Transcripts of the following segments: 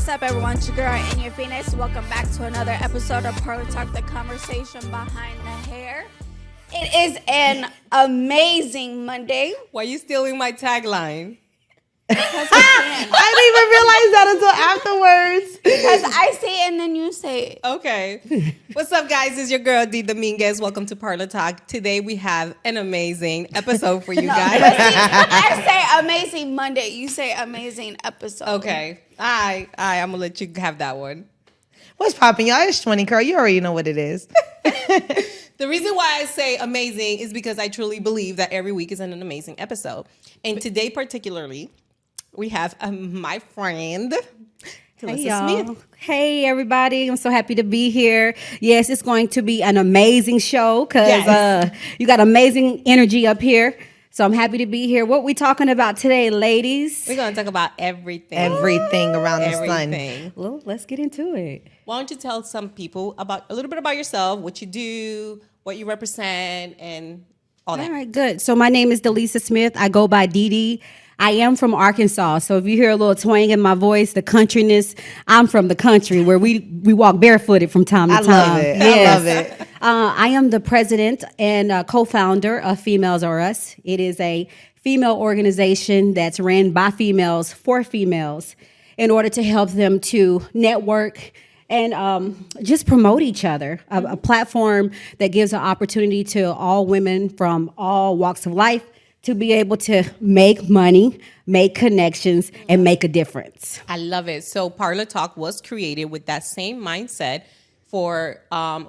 up, everyone? It's your girl, Enya Phoenix. Welcome back to another episode of Parlor Talk, the conversation behind the hair. It is an amazing Monday. Why are you stealing my tagline? I didn't even realize that until afterwards. Because I say it and then you say it. Okay. What's up, guys? It's your girl, Dee Dominguez. Welcome to Parlor Talk. Today, we have an amazing episode for you guys. But see, when I say amazing Monday, you say amazing episode. Okay. I'm going to let you have that one. What's popping, y'all? It's Shhmoney, girl. You already know what it is. The reason why I say amazing is because I truly believe that every week is an amazing episode. And today, particularly, we have my friend, Delisa Hey, y'all. Smith. Hey, everybody. I'm so happy to be here. Yes, it's going to be an amazing show because you got amazing energy up here. So I'm happy to be here. What we talking about today, ladies? We're going to talk about everything. Everything around the sun. Everything. Well, let's get into it. Why don't you tell some people about a little bit about yourself, what you do, what you represent, and all that. All right, good. So my name is Delisa Smith. I go by Dee Dee. I am from Arkansas, so if you hear a little twang in my voice, the countryness, I'm from the country where we walk barefooted from time to time. I love it. Yes. I love it. I am the president and co-founder of Females Are Us. It is a female organization that's ran by females for females in order to help them to network and just promote each other. A platform that gives an opportunity to all women from all walks of life to be able to make money, make connections, and make a difference. I love it. So Parlor Talk was created with that same mindset for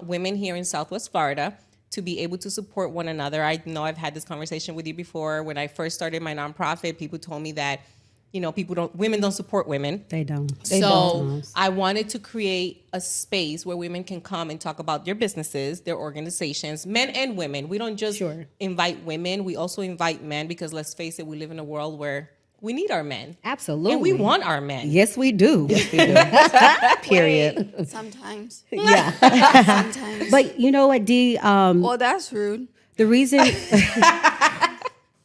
women here in Southwest Florida to be able to support one another. I know I've had this conversation with you before. When I first started my nonprofit, people told me that, women don't support women. They don't. So I wanted to create a space where women can come and talk about their businesses, their organizations, men and women. We don't just invite women. We also invite men because let's face it, we live in a world where we need our men. Absolutely. And we want our men. Yes, we do. Period. Wait, sometimes. Yeah. Sometimes. But you know what, Dee? Well, that's rude. The reason...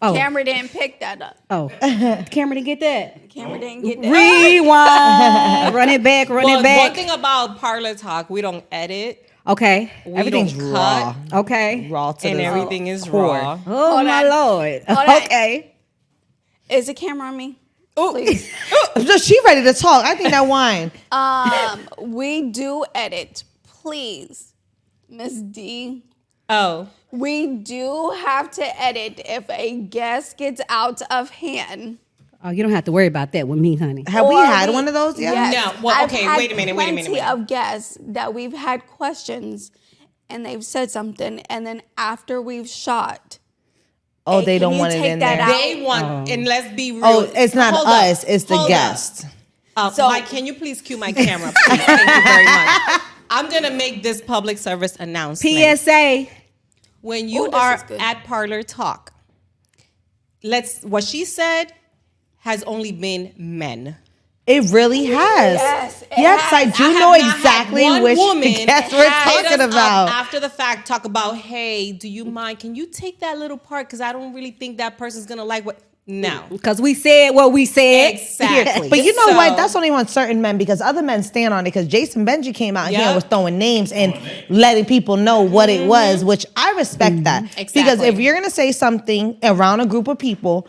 Camera didn't pick that up. Camera didn't get that. Camera didn't get that. Rewind. Run it back, run it back. One thing about Parlor Talk, we don't edit. Okay. We Everything's don't raw. cut, Okay. Raw to and the everything is core. raw. Oh, Hold my on. Lord. Hold on. Okay. Is the camera on me? Please. She ready to talk. I think that wine. We do edit. Please, Miss D. Oh. We do have to edit if a guest gets out of hand. Oh, you don't have to worry about that with me, honey. Have we Or had one of those yet? Yes. No. Well, I've okay, had wait a minute. plenty of guests that we've had questions and they've said something, and then after we've shot, Oh, hey, they can don't you want it take in that there. out? They want, and let's be real. Oh, it's not Hold us. up. It's the Hold guest. up. So- Mike, can you please cue my camera? Please? Thank you very much. I'm going to make this public service announcement. PSA. When you Ooh, this are is good. at Parlor Talk, what she said has only been men. It really has. Yes, it Yes, has. I do I have know not had exactly one which woman guest we're hit talking us up about. after the fact, talk about, hey, do you mind? Can you take that little part? Because I don't really think that person's going to like what. No. Because we said what we said. Exactly. But you know So- what? That's only on certain men because other men stand on it. Because Jason Benji came out here Yep. and was throwing names and letting people know what it was, which I respect that. Because Exactly. if you're gonna say something around a group of people,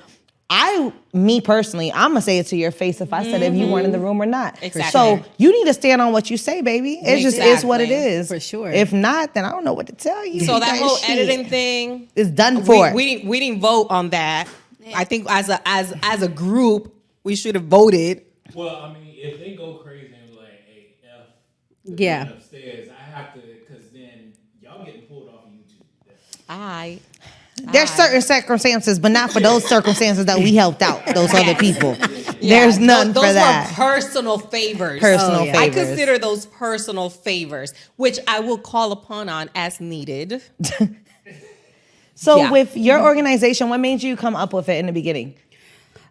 me personally, I'm gonna say it to your face if I said it, if you weren't in the room or not. Exactly. So you need to stand on what you say, baby. It just is what it Exactly. is. For sure. If not, then I don't know what to tell you. So that whole Shit. editing thing is done for. we didn't vote on that. I think as a group we should have voted. Well, I mean, if they go crazy and be like, "Hey, F, Yeah. upstairs," I have to, because then y'all getting pulled off of YouTube. There's certain circumstances, but not for those circumstances that we helped out those other people. There's none those for that. were personal favors. Personal yeah. I favors. consider those personal favors, which I will call upon on as needed. So Yeah. with your organization, what made you come up with it in the beginning?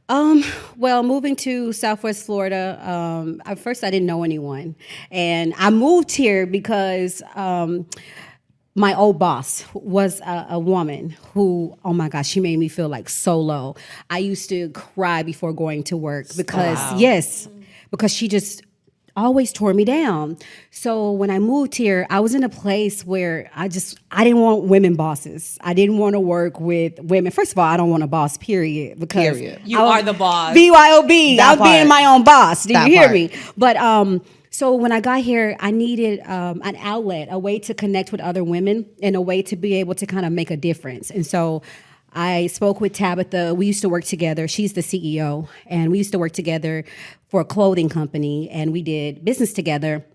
Well, moving to Southwest Florida, at first I didn't know anyone. And I moved here because my old boss was a woman who, oh my gosh, she made me feel like so low. I used to cry before going to work because, yes, because she just always tore me down. So when I moved here, I was in a place where I didn't want women bosses. I didn't want to work with women. First of all, I don't want a boss, period. Because You are the boss. BYOB. That I'm being part. my own boss. Do you That hear part. me? But so when I got here, I needed an outlet, a way to connect with other women, and a way to be able to kind of make a difference. And so I spoke with Tabitha. We used to work together. She's the CEO, and we used to work together for a clothing company, and we did business together.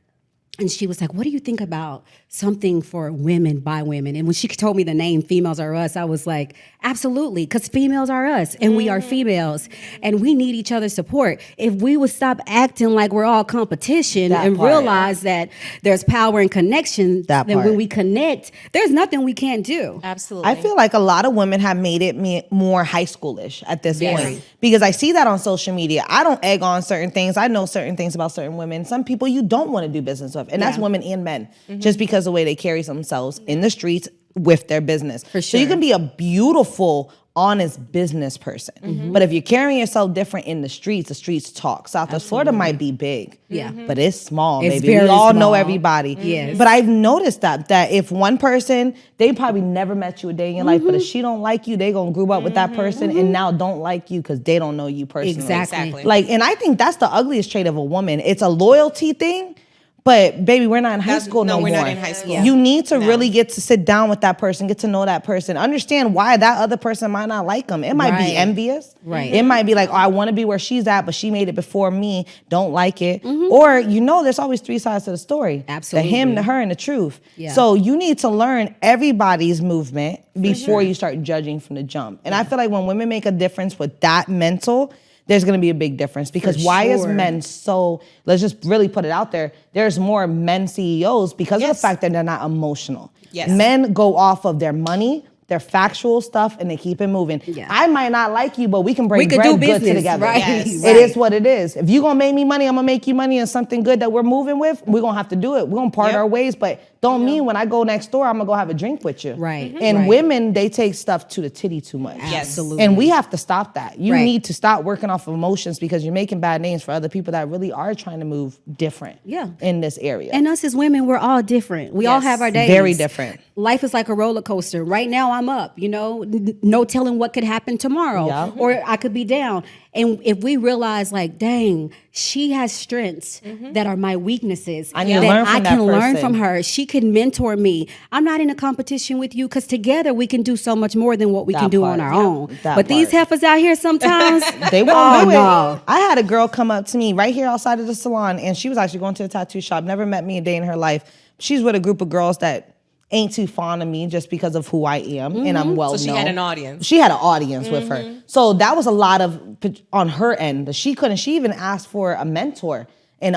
And she was like, what do you think about something for women by women? And when she told me the name Females Are Us, I was like, absolutely, because females are us and we are females and we need each other's support. If we would stop acting like we're all competition That and part. realize that there's power in connection, That then part. when we connect, there's nothing we can't do. Absolutely. I feel like a lot of women have made it more high schoolish at this Yes. point because I see that on social media. I don't egg on certain things. I know certain things about certain women. Some people you don't want to do business with, and that's Yeah. women and men, just because of the way they carry themselves in the streets with their business. For So you sure. can be a beautiful, honest business person, but if you're carrying yourself different in the streets talk. Southwest Florida might be big, Yeah. but it's small, It's baby. We very all know small. everybody. Yes. But I've noticed that if one person, they probably never met you a day in your life, but if she don't like you, they gonna group up with that person and now don't like you because they don't know you personally. Exactly. Like, and I think that's the ugliest trait of a woman. It's a loyalty thing. But baby, we're not in high school no more. we're not in high school. You need to really get to sit down with that person, get to know that person, understand why that other person might not like them. It might Right. be envious. Right. It might be like, oh, I want to be where she's at, but she made it before me. Don't like it. Or there's always three sides to the story. Absolutely. The him, the her, and the truth. Yeah. So you need to learn everybody's movement before you start judging from the jump. And I feel like when women make a difference with that mental, there's going to be a big difference because For why is sure. men so, let's just really put it out there, there's more men CEOs because of the Yes. fact that they're not emotional. Yes. Men go off of their money, their factual stuff, and they keep it moving. Yeah. I might not like you, but we can break We could bread do good business, together. right? Yes. It is what it is. If you're going to make me money, I'm going to make you money and something good that we're moving with, we're going to have to do it. We're going to part Yep. our ways, but don't mean when I go next door, I'm going to go have a drink with you. Right. And Right. women, they take stuff to the titty too much. Yes. Absolutely. And we have to stop that. You Right. need to stop working off of emotions because you're making bad names for other people that really are trying to move different Yeah. in this area. And us as women, we're all different. We all Yes. have our days. Very different. Life is like a roller coaster. Right now, I'm up. No telling what could happen tomorrow, Yeah. or I could be down. And if we realize, like, dang, she has strengths that are my weaknesses. I need to that learn from I that can learn person. from her. She can mentor me. I'm not in a competition with you because together we can do so much more than what we That can do part. on our Yeah. own. That But these part. heifers out here sometimes They won't oh, do it. no. I had a girl come up to me right here outside of the salon, and she was actually going to the tattoo shop. Never met me a day in her life. She's with a group of girls that ain't too fond of me just because of who I am, and I'm well known. So she had an audience. She had an audience with her. So that was a lot of on her end. She couldn't. She even asked for a mentor, and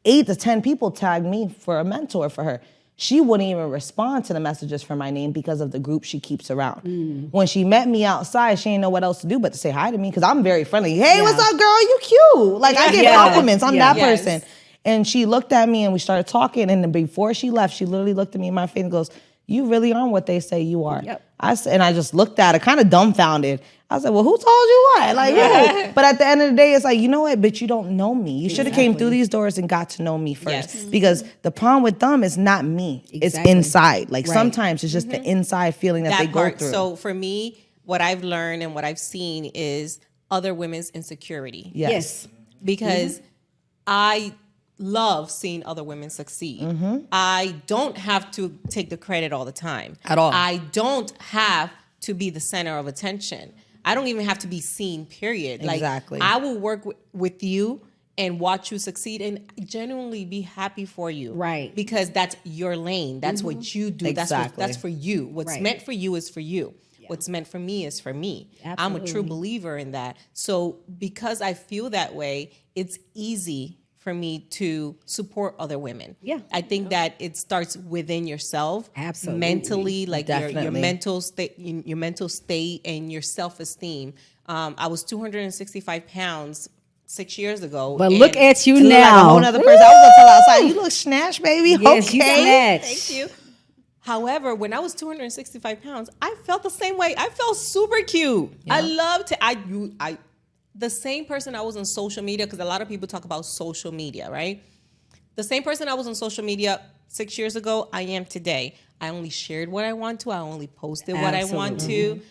8 to 10 people tagged me for a mentor for her. She wouldn't even respond to the messages for my name because of the group she keeps around. When she met me outside, she didn't know what else to do but to say hi to me because I'm very friendly. Hey, what's up, girl? You cute. Like, I give compliments. I'm that Yes. person. And she looked at me and we started talking. And then before she left, she literally looked at me in my face and goes, you really aren't what they say you are. Yep. And I just looked at her, kind of dumbfounded. I said, well, who told you what? Like, who? But at the end of the day, it's like, you know what? But you don't know me. You should have came through these doors and got to know me first. Yes. Because the problem with them is not me. It's Exactly. inside. Like Right. sometimes it's just the inside feeling that they That go part. through. So for me, what I've learned and what I've seen is other women's insecurity. yes. Because I love seeing other women succeed. I don't have to take the credit all the time. At all. I don't have to be the center of attention. I don't even have to be seen, period. Exactly. Like, I will work with you and watch you succeed and genuinely be happy for you. Right. Because that's your lane. That's what you do. Exactly. That's for you. What's Right. meant for you is for you. What's meant for me is for me. I'm a true Absolutely. believer in that. So because I feel that way, it's easy for me to support other women. Yeah. I think that it starts within yourself. Absolutely. Mentally, like your Definitely. mental state and your self-esteem. I was 265 pounds 6 years ago. But and- look at you You look like a now. whole nother person. I was gonna tell her outside, you look snatched, baby. Yes, okay. you snatched. Thank you. However, when I was 265 pounds, I felt the same way. I felt super cute. I loved to. The same person I was on social media, because a lot of people talk about social media, right? the same person I was on social media 6 years ago, I am today. I only shared what I want to. I only posted what I want to.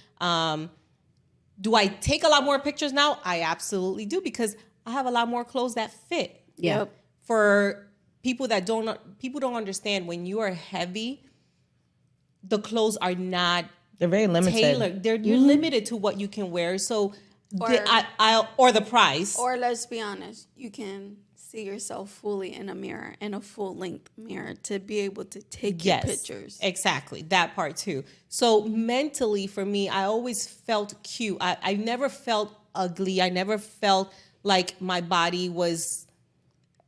Do I take a lot more pictures now? I absolutely do, because I have a lot more clothes that fit. Yeah. For people don't understand, when you are heavy, the clothes are not They're very limited. tailored. You're limited to what you can wear. So or the price. Or let's be honest, you can see yourself fully in a mirror, in a full length mirror, to be able to take your pictures. Exactly, that part too. So mentally, for me, I always felt cute. I never felt ugly. I never felt like my body was.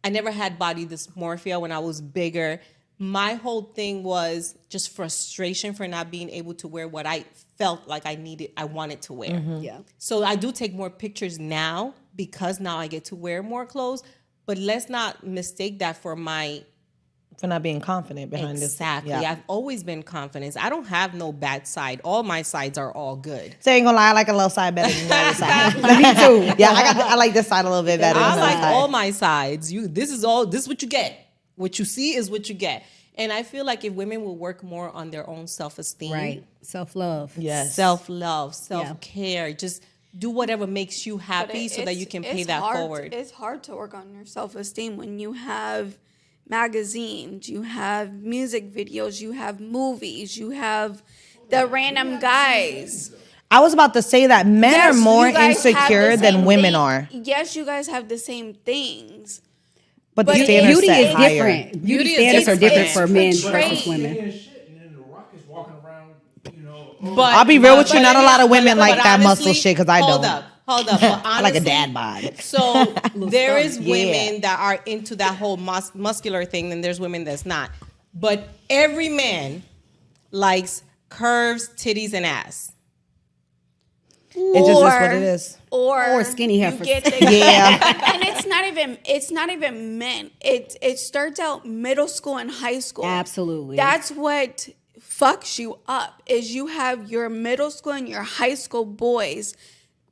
I never had body dysmorphia when I was bigger. My whole thing was just frustration for not being able to wear what I felt like I wanted to wear. Yeah. So I do take more pictures now, because now I get to wear more clothes. But let's not mistake that for not being confident behind this. Exactly. Yeah. I've always been confident. I don't have no bad side. All my sides are all good. So I ain't gonna lie, I like a little side better than the other side. Me too. Yeah, I like this side a little bit better. I than the like other side. all my sides. This is what you get. What you see is what you get. And I feel like if women will work more on their own self-esteem. Right. Self-love. Yes. Self-love, self-care, just do whatever makes you happy so that you can pay that forward. It's hard to work on your self-esteem when you have magazines, you have music videos, you have movies, you have the random guys. I was about to say that men are more you guys have insecure the than same women thing. are. Yes, you guys have the same things. But the But standards Beauty set is higher. different. Beauty Beauty is standards are different different. for men It's versus portrayed. women. And shit, and then the Rock is walking around, But I'll be real with you, but- not a lot of women but like that muscle honestly, shit, because I hold don't. up. But honestly, I like a dad bod. So there is Yeah. women that are into that whole muscular thing, and there's women that's not. But every man likes curves, titties, and ass. It just is what it is. Or skinny you heifers. get the Yeah. And it's not even men. It starts out middle school and high school. Absolutely. That's what fucks you up, is you have your middle school and your high school boys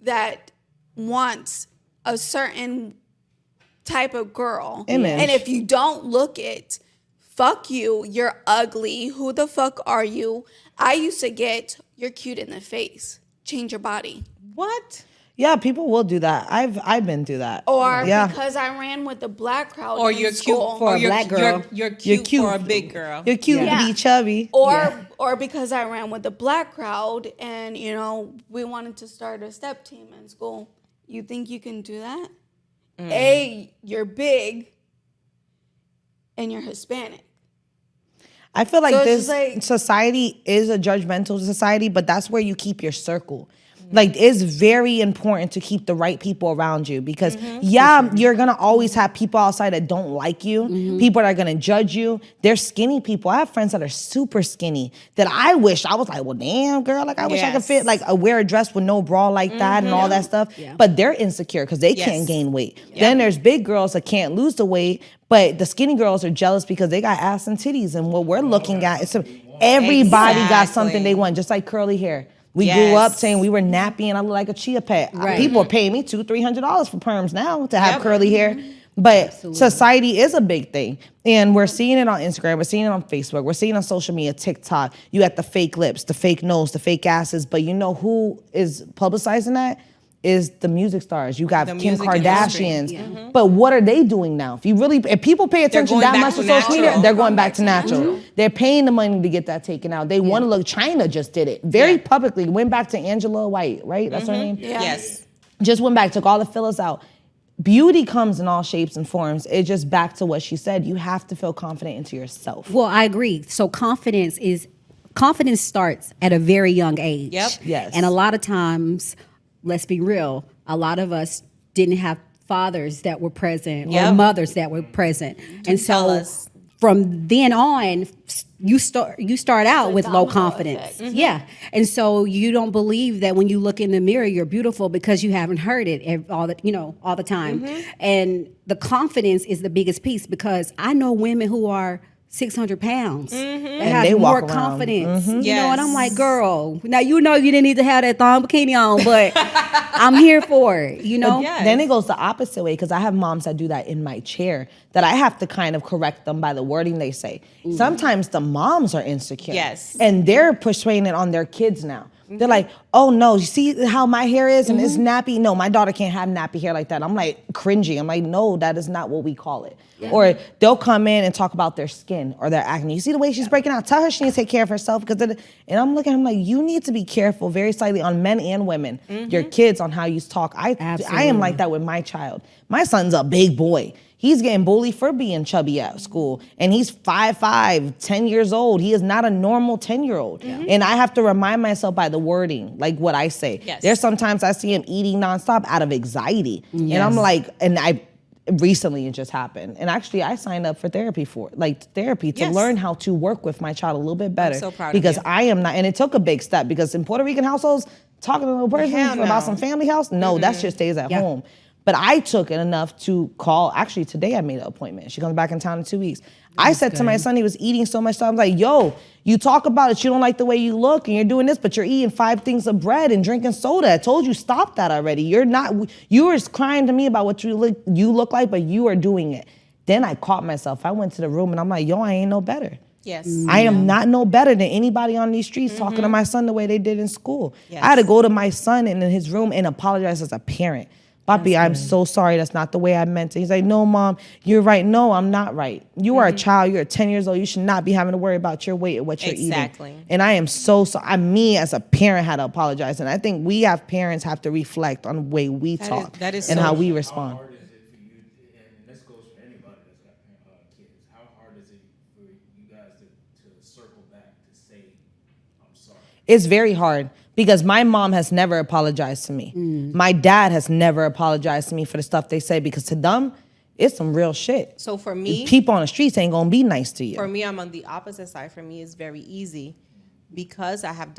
that wants a certain type of girl. Image. And if you don't look it, fuck you, you're ugly. Who the fuck are you? I used to get, you're cute in the face. Change your body. What? Yeah, people will do that. I've been through that. Or yeah. because I ran with the black crowd Or in you're cute school. for a black girl. You're cute cute. for a big girl. You're cute Yeah. to be chubby. Or because I ran with the black crowd and, we wanted to start a step team in school. You think you can do that? A, you're big and you're Hispanic. I feel like So it's this like- society is a judgmental society, but that's where you keep your circle. Like, it's very important to keep the right people around you, because you're gonna always have people outside that don't like you, people that are gonna judge you. They're skinny people. I have friends that are super skinny that I wish I was like, well, damn, girl, like I wish I could Yes. fit, like wear a dress with no bra like that and all that stuff. Yeah. But they're insecure because they Yes. can't gain weight. Then there's big girls that can't lose the weight, but the skinny girls are jealous because they got ass and titties. And what we're looking at is everybody got something they want, just like curly hair. We grew up Yes. saying we were nappy and I look like a chia pet. Right. People are paying me $200-300 for perms now to have curly hair. But society is a big thing. And we're seeing it on Instagram. We're seeing it on Facebook. We're seeing it on social media, TikTok. You got the fake lips, the fake nose, the fake asses. But you know who is publicizing that? Is the music stars. You got The Kim music industry. Kardashians. But what are they doing now? If people pay attention going that back much to to social media, natural. they're going back to natural. They're paying the money to get that taken out. They want to look. China just did it very publicly. Went back to Angela White, right? That's her name. Yeah. Yes. Just went back, took all the fillers out. Beauty comes in all shapes and forms. It's just back to what she said. You have to feel confident into yourself. Well, I agree. So confidence starts at a very young age. Yep. Yes. And a lot of times, let's be real, a lot of us didn't have fathers that were present or Yep. mothers that were present. And tell so us. from then on, you start out with low domino confidence. effect. Yeah. And so you don't believe that when you look in the mirror you're beautiful because you haven't heard it all the time. And the confidence is the biggest piece, because I know women who are 600 pounds. Mm-hmm. They And have they more walk around. confidence. You know, Yes. and I'm like, girl, now you know you didn't need to have that thong bikini on, but I'm here for it, you know? Yes. Then it goes the opposite way because I have moms that do that in my chair that I have to kind of correct them by the wording they say. Sometimes the moms are insecure. Yes. And they're persuading it on their kids now. They're like, oh no, you see how my hair is and it's nappy? No, my daughter can't have nappy hair like that. I'm like cringing. I'm like, no, that is not what we call it. Or they'll come in and talk about their skin or their acne. You see the way she's breaking out? Tell her she needs to take care of herself. And I'm looking at him like, you need to be careful very slightly on men and women, your kids on how you talk. I am like that with my child. My son's a big boy. He's getting bullied for being chubby at school. And he's 5'5", 10 years old. He is not a normal 10-year-old. And I have to remind myself by the wording, like what I say. Yes. There's sometimes I see him eating nonstop out of anxiety. And I'm like, recently it just happened. And actually I signed up for therapy to Yes. learn how to work with my child a little bit better. so proud of because you. I am not, and it took a big step because in Puerto Rican households, talking to a little person Hell no. about some family house, no, that shit stays at home. But I took it enough to call. Actually, today I made an appointment. She comes back in town in 2 weeks. I said to my son, he was eating so much. So I'm like, yo, you talk about it. You don't like the way you look and you're doing this, but you're eating 5 things of bread and drinking soda. I told you, stop that already. You were crying to me about what you look like, but you are doing it. Then I caught myself. I went to the room and I'm like, yo, I ain't no better. Yes. I am not no better than anybody on these streets talking to my son the way they did in school. Yes. I had to go to my son in his room and apologize as a parent. Papi, I'm so sorry. That's not the way I meant it. He's like, no, Mom, you're right. No, I'm not right. You are a child. You're 10 years old. You should not be having to worry about your weight or what you're Exactly. eating. And I am so sorry. Me as a parent had to apologize. And I think we have parents have to reflect on the way we talk that is and so how we How respond. hard is it for you, and this goes for anybody that's got kids, how hard is it for you guys to circle back to say, I'm sorry? It's very hard because my mom has never apologized to me. My dad has never apologized to me for the stuff they say because to them, it's some real shit. So for me, People on the streets ain't gonna be nice to you. For me, I'm on the opposite side. For me, it's very easy because I've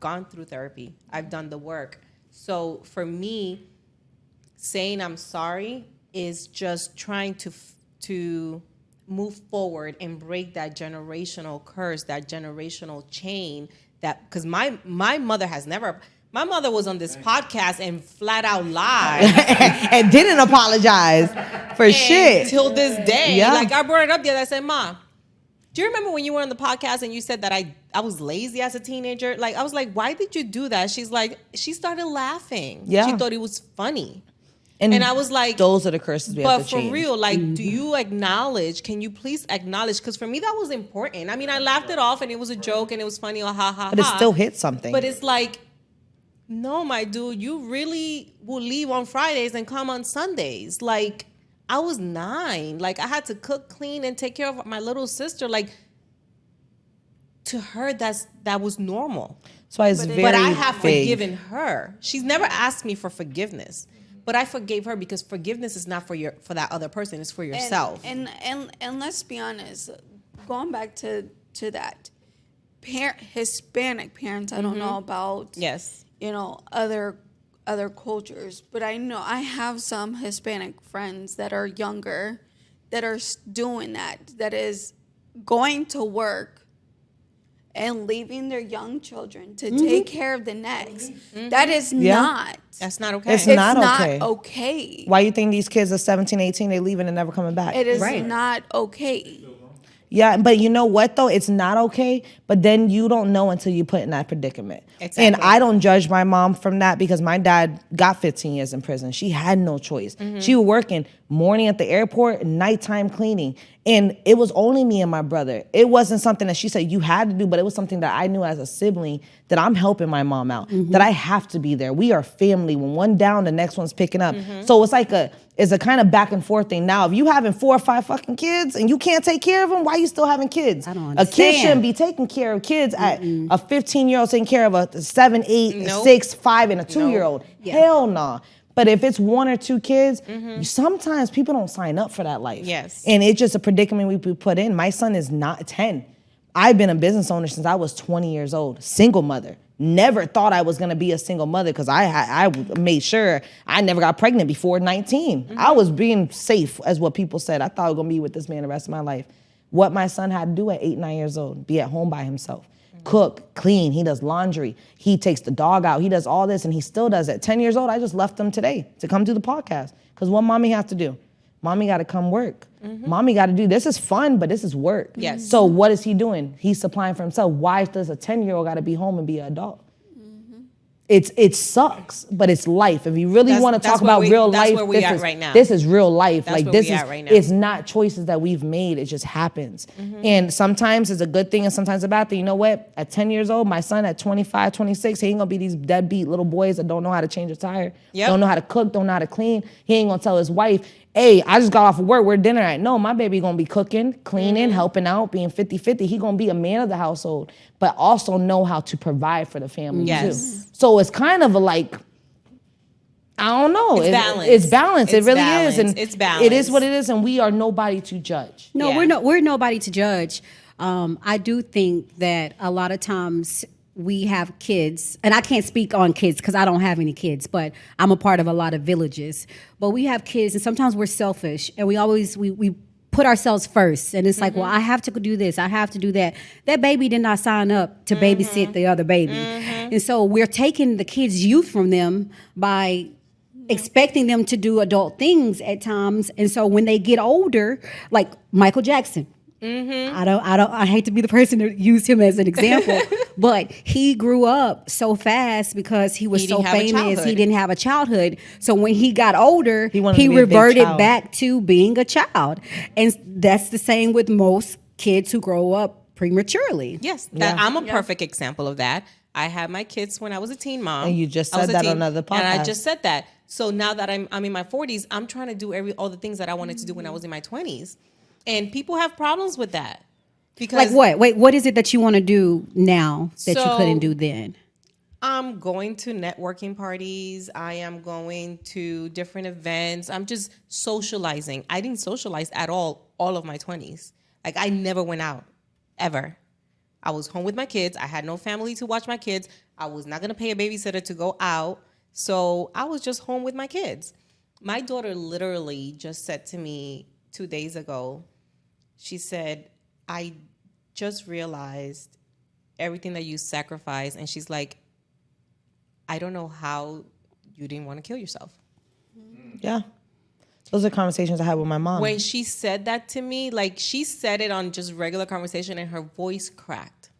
gone through therapy. I've done the work. So for me, saying I'm sorry is just trying to move forward and break that generational curse, that generational chain. That because my mother has never. My mother was on this podcast and flat out lied. And didn't apologize for shit. Till this day. Yeah. Like I brought it up the other day. I said, Ma, do you remember when you were on the podcast and you said that I was lazy as a teenager? Like I was like, why did you do that? She's like, she started laughing. Yeah. She thought it was funny. And I was like, those are the curses we have but to for change. real, like, do you acknowledge? Can you please acknowledge? Because for me, that was important. I mean, I laughed it off and it was a joke and it was funny. Or ha ha. But it ha. still hit something. But it's like, no, my dude, you really will leave on Fridays and come on Sundays. Like, I was 9. Like, I had to cook, clean, and take care of my little sister. Like, to her, that was normal. That's why it's very But I have big. forgiven her. She's never asked me for forgiveness. But I forgave her because forgiveness is not for that other person. It's for yourself. And let's be honest, going back to that, Hispanic parents, I don't know about Yes. other cultures, but I know I have some Hispanic friends that are younger that are doing that is going to work and leaving their young children to take care of the next. That is not. That's not okay. It's It's not not okay. okay. Why you think these kids are 17, 18, they leaving and never coming back? It is not okay. Yeah, but you know what though? It's not okay, but then you don't know until you put in that predicament. Exactly. And I don't judge my mom from that because my dad got 15 years in prison. She had no choice. She was working morning at the airport, nighttime cleaning. And it was only me and my brother. It wasn't something that she said you had to do, but it was something that I knew as a sibling that I'm helping my mom out, that I have to be there. We are family. When one down, the next one's picking up. So it's like it's a kind of back and forth thing. Now, if you having 4 or 5 fucking kids and you can't take care of them, why are you still having kids? I don't A kid understand. shouldn't be taking care of kids at a 15-year-old taking care of a 7, 8, Nope. 6, 5, and a 2-year-old. Hell no. But if it's 1 or 2 kids, sometimes people don't sign up for that life. Yes. And it's just a predicament we put in. My son is not 10. I've been a business owner since I was 20 years old, single mother. Never thought I was gonna be a single mother because I made sure I never got pregnant before 19. I was being safe, as what people said. I thought I was gonna be with this man the rest of my life. what my son had to do at 8, 9 years old. Be at home by himself. Cook, clean, he does laundry, he takes the dog out, he does all this, and he still does it. 10 years old, I just left him today to come do the podcast. Because what mommy has to do? Mommy got to come work. Mommy got to do, this is fun, but this is work. Yes. So what is he doing? He's supplying for himself. Why does a 10-year-old got to be home and be an adult? It sucks, but it's life. If you really want to talk about real life, where we at right now. This is real life. That's where this we is at right now. It's not choices that we've made. It just happens. And sometimes it's a good thing and sometimes a bad thing. You know what? At 10 years old, my son at 25, 26, he ain't gonna be these deadbeat little boys that don't know how to change a tire, don't know how to cook, don't know how to clean. He ain't gonna tell his wife, hey, I just got off of work, where dinner at? No, my baby gonna be cooking, cleaning, helping out, being 50-50. He gonna be a man of the household, but also know how to provide for the family too. So it's kind of a like, I don't know. It's balance. It's balance. It really balance. is. And it's balance. it is what it is, and we are nobody to judge. No, Yeah. we're nobody to judge. I do think that a lot of times we have kids, and I can't speak on kids because I don't have any kids, but I'm a part of a lot of villages. But we have kids, and sometimes we're selfish, and we put ourselves first. And it's like, well, I have to do this, I have to do that. That baby did not sign up to babysit the other baby. And so we're taking the kids' youth from them by expecting them to do adult things at times. And so when they get older, like Michael Jackson, I hate to be the person to use him as an example, but he grew up so fast because he was so famous. He didn't have a childhood. So when he got older, he reverted back to being a child. And that's the same with most kids who grow up prematurely. Yes, I'm a perfect example of that. I had my kids when I was a teen mom. And you just said that on another podcast. And I just said that. So now that I'm in my 40s, I'm trying to do all the things that I wanted to do when I was in my 20s. And people have problems with that. Because like what? Wait, what is it that you want to do now that you couldn't do then? I'm going to networking parties. I am going to different events. I'm just socializing. I didn't socialize at all of my 20s. Like, I never went out, ever. I was home with my kids. I had no family to watch my kids. I was not going to pay a babysitter to go out. So I was just home with my kids. My daughter literally just said to me 2 days ago, she said, I just realized everything that you sacrificed. And she's like, I don't know how you didn't want to kill yourself. Yeah. Those are conversations I had with my mom. When she said that to me, like, she said it on just regular conversation and her voice cracked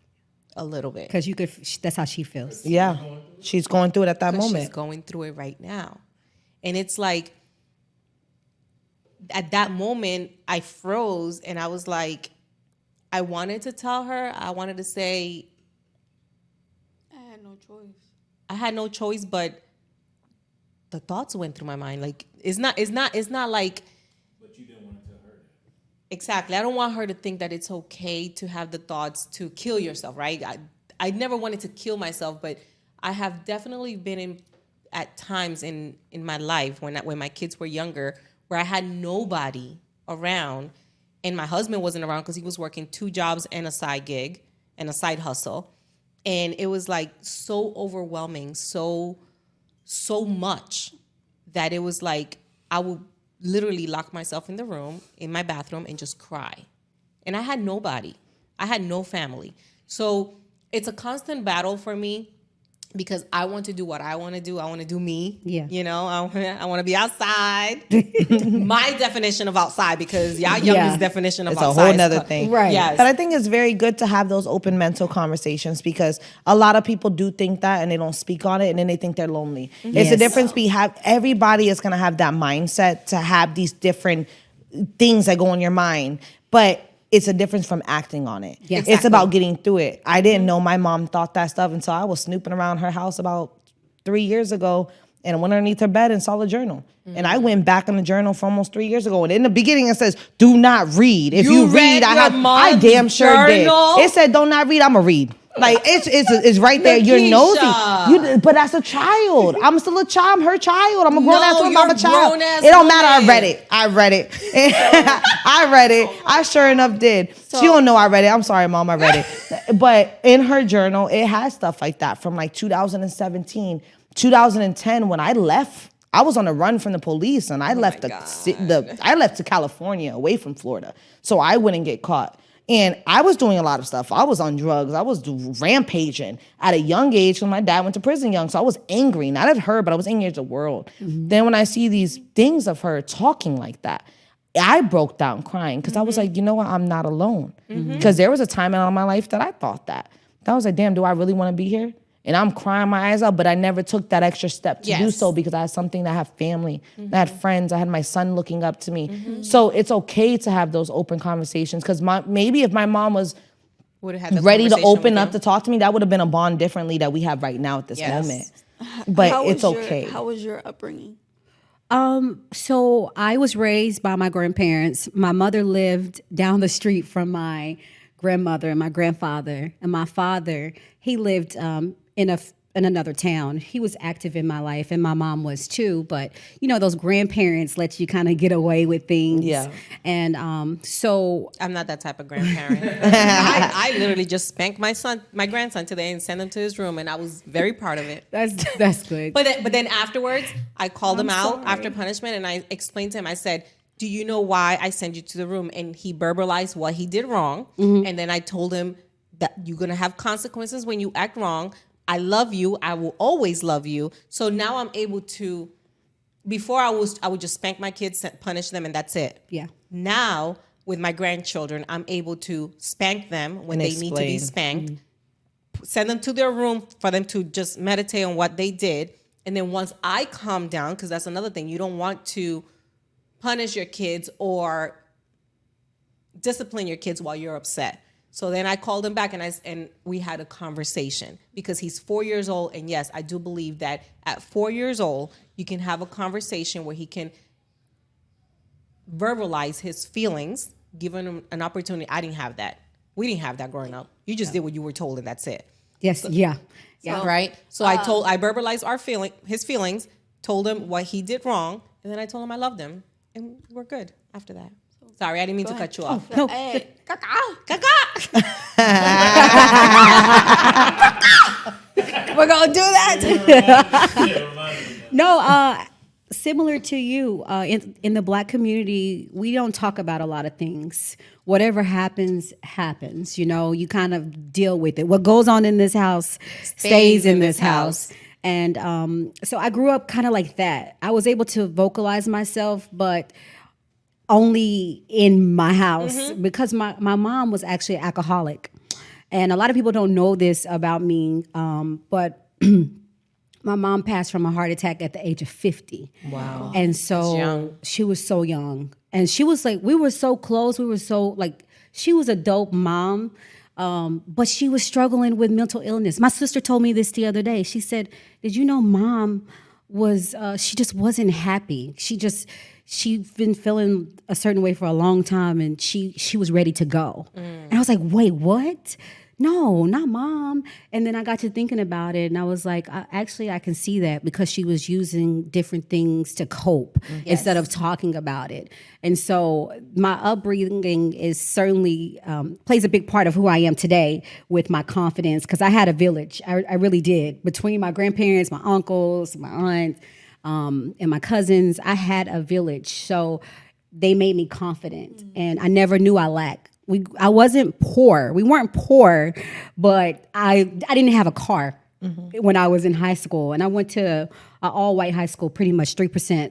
a little bit. Because that's how she feels. Yeah. She's going through it at that moment. She's going through it right now. And it's like, at that moment, I froze and I was like, I wanted to tell her, I wanted to say, I had no choice. I had no choice, but the thoughts went through my mind. Like, it's not like. But you didn't want to tell her that. Exactly. I don't want her to think that it's okay to have the thoughts to kill yourself, right? I never wanted to kill myself, but I have definitely been at times in my life when my kids were younger where I had nobody around and my husband wasn't around because he was working 2 jobs and a side gig and a side hustle. And it was like so overwhelming, so much that it was like I would literally lock myself in the room, in my bathroom, and just cry. And I had nobody. I had no family. So it's a constant battle for me because I want to do what I want to do. I want to do me. Yeah. You know, I want to be outside. My definition of outside, because y'all youngest definition of it's outside. It's a whole nother thing. Right. Yes. But I think it's very good to have those open mental conversations because a lot of people do think that and they don't speak on it and then they think they're lonely. It's the difference everybody is going to have that mindset to have these different things that go in your mind. But it's a difference from acting on it. Yeah. It's about getting through it. I didn't know my mom thought that stuff until I was snooping around her house about 3 years ago and I went underneath her bed and saw the journal. And I went back in the journal for almost 3 years ago. And in the beginning it says, do not read. If you read, I damn sure journal? did. It said, don't not read, I'ma read. Like it's right there. You're nosy. But as a child, I'm still a child. I'm her child. I'm a grown ass woman. I'm a child. It don't matter. I read it. I read it. I sure enough did. She don't know I read it. I'm sorry, Mom. I read it. But in her journal, it has stuff like that from like 2017, 2010 when I left I was on the run from the police, and I left I left to California, away from Florida, so I wouldn't get caught. And I was doing a lot of stuff. I was on drugs. I was rampaging at a young age because my dad went to prison young. So I was angry, not at her, but I was angry at the world. Then when I see these things of her talking like that, I broke down crying because I was like, you know what? I'm not alone. Because there was a time in my life that I thought that. I was like, damn, do I really want to be here? And I'm crying my eyes out, but I never took that extra step to do so because I had something that I have family, I had friends, I had my son looking up to me. So it's okay to have those open conversations because maybe if my mom was ready to open up to talk to me, that would have been a bond differently that we have right now at this moment. But it's okay. How was your upbringing? So I was raised by my grandparents. My mother lived down the street from my grandmother and my grandfather, and my father, he lived in another town. He was active in my life, and my mom was too. But you know, those grandparents let you kind of get away with things. Yeah. And so I'm not that type of grandparent. I literally just spanked my grandson today, and sent him to his room, and I was very proud of it. That's good. But then afterwards, I called him out after punishment, and I explained to him. I said, do you know why I sent you to the room? And he verbalized what he did wrong. And then I told him that you're going to have consequences when you act wrong. I love you. I will always love you. So now I'm able to, before I would just spank my kids, punish them, and that's it. Yeah. Now, with my grandchildren, I'm able to spank them when they need to be spanked, send them to their room for them to just meditate on what they did. And then once I calm down, because that's another thing, you don't want to punish your kids or discipline your kids while you're upset. So then I called him back and we had a conversation because he's 4 years old. And yes, I do believe that at 4 years old, you can have a conversation where he can verbalize his feelings, given him an opportunity. I didn't have that. We didn't have that growing up. You just did what you were told and that's it. Yes. So, yeah. Right. So I verbalized his feelings, told him what he did wrong. And then I told him I loved him and we're good after that. Sorry, I didn't mean to cut you off. No. Hey, We're going to do that. No, similar to you, in the Black community, we don't talk about a lot of things. Whatever happens, happens. You know, you kind of deal with it. What goes on in this house stays in this house. And so I grew up kind of like that. I was able to vocalize myself, but only in my house because my mom was actually an alcoholic. And a lot of people don't know this about me, but my mom passed from a heart attack at the age of 50. Wow. And so she was so young. And she was like, we were so close. We were so like, she was a dope mom, but she was struggling with mental illness. My sister told me this the other day. She said, did you know mom was, she just wasn't happy. She'd been feeling a certain way for a long time, and she was ready to go. And I was like, wait, what? No, not mom. And then I got to thinking about it, and I was like, actually, I can see that because she was using different things to cope instead of talking about it. And so my upbringing is certainly plays a big part of who I am today with my confidence, because I had a village. I really did. Between my grandparents, my uncles, my aunts, and my cousins, I had a village. So they made me confident, and I never knew I lacked. I wasn't poor. We weren't poor, but I didn't have a car when I was in high school. And I went to an all-white high school, pretty much 3%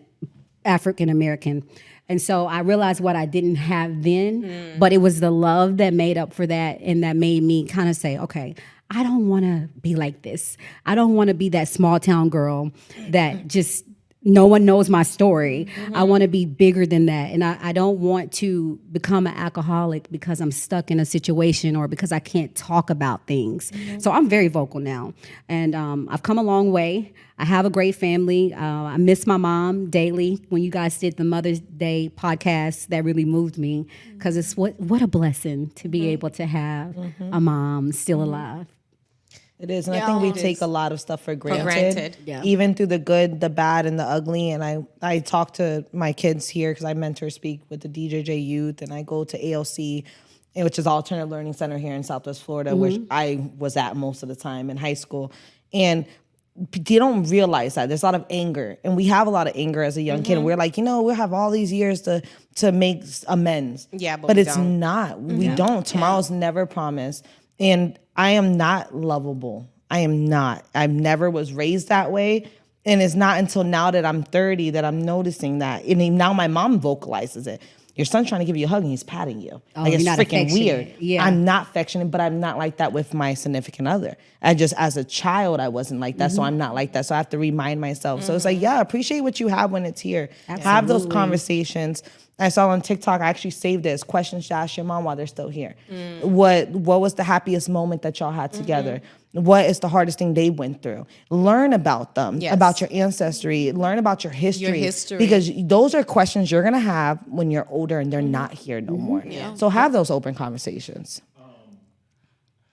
African American. And so I realized what I didn't have then, but it was the love that made up for that, and that made me kind of say, okay, I don't want to be like this. I don't want to be that small town girl that just no one knows my story. I want to be bigger than that. And I don't want to become an alcoholic because I'm stuck in a situation or because I can't talk about things. So I'm very vocal now. And I've come a long way. I have a great family. I miss my mom daily. When you guys did the Mother's Day podcast, that really moved me, because it's what a blessing to be able to have a mom still alive. It is, and I think we take a lot of stuff for granted. Yeah. Even through the good, the bad, and the ugly. And I talk to my kids here because I mentor speak with the DJJ youth, and I go to ALC, which is Alternative Learning Center here in Southwest Florida, which I was at most of the time in high school. And you don't realize that there's a lot of anger, and we have a lot of anger as a young kid. And we're like, we'll have all these years to make amends. Yeah, but we it's don't. not. We don't. Tomorrow's never promised. And I am not lovable. I am not. I never was raised that way. And it's not until now that I'm 30 that I'm noticing that. And now my mom vocalizes it. Your son's trying to give you a hug and he's patting you. Like, it's you're not freaking weird. affectionate. Yeah. I'm not affectionate, but I'm not like that with my significant other. I just, as a child, I wasn't like that, so I'm not like that. So I have to remind myself. So it's like, appreciate what you have when it's here. Have those conversations. I saw on TikTok, I actually saved it as questions to ask your mom while they're still here. What was the happiest moment that y'all had together? What is the hardest thing they went through? Learn about them, about your ancestry. Learn about your history. Because those are questions you're going to have when you're older and they're not here no more. So have those open conversations.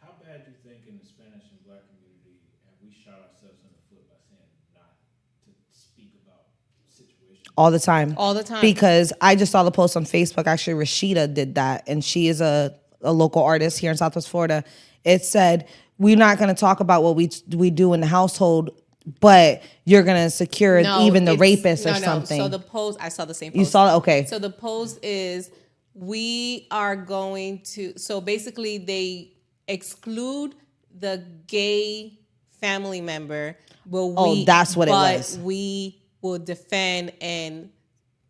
How bad do you think in the Spanish and Black community have we shot ourselves in the foot by saying not to speak about situations? All the time. All the time. Because I just saw the post on Facebook. Actually, Rashida did that. And she is a local artist here in Southwest Florida. It said, we're not going to talk about what we do in the household, but you're going to secure even the rapist or something. So the post, I saw the same post. You saw it? Okay. So the post is, we are going to, so basically they exclude the gay family member. That's what it was. But we will defend and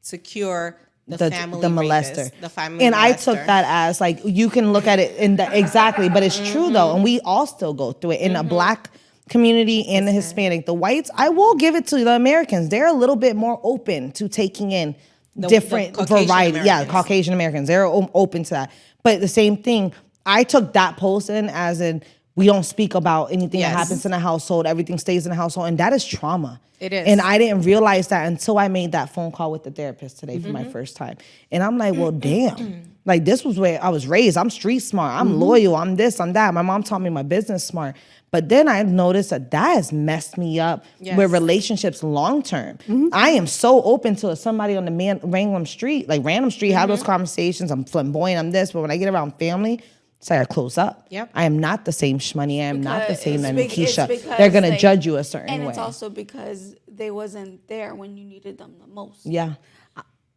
secure the family the rapist, molester. the family and molester. I took that as like, you can look at it in exactly, but it's true though. And we all still go through it in a Black community and the Hispanic. The whites, I will give it to the Americans. They're a little bit more open to taking in different variety. Yeah, Caucasian Americans. They're open to that. But the same thing, I took that post in as in, we don't speak about anything that happens in the household. Everything stays in the household. And that is trauma. It is. And I didn't realize that until I made that phone call with the therapist today for my first time. And I'm like, well, damn. Like, this was where I was raised. I'm street smart. I'm loyal. I'm this, I'm that. My mom taught me my business smart. But then I noticed that has messed me up with relationships long term. I am so open to somebody on the random street, have those conversations. I'm flamboyant, I'm this. But when I get around family, so I close up. Yep. I am not the same Shhmoney. I am not the same Nakisha. They're going to judge you a certain way. And it's also because they wasn't there when you needed them the most. Yeah.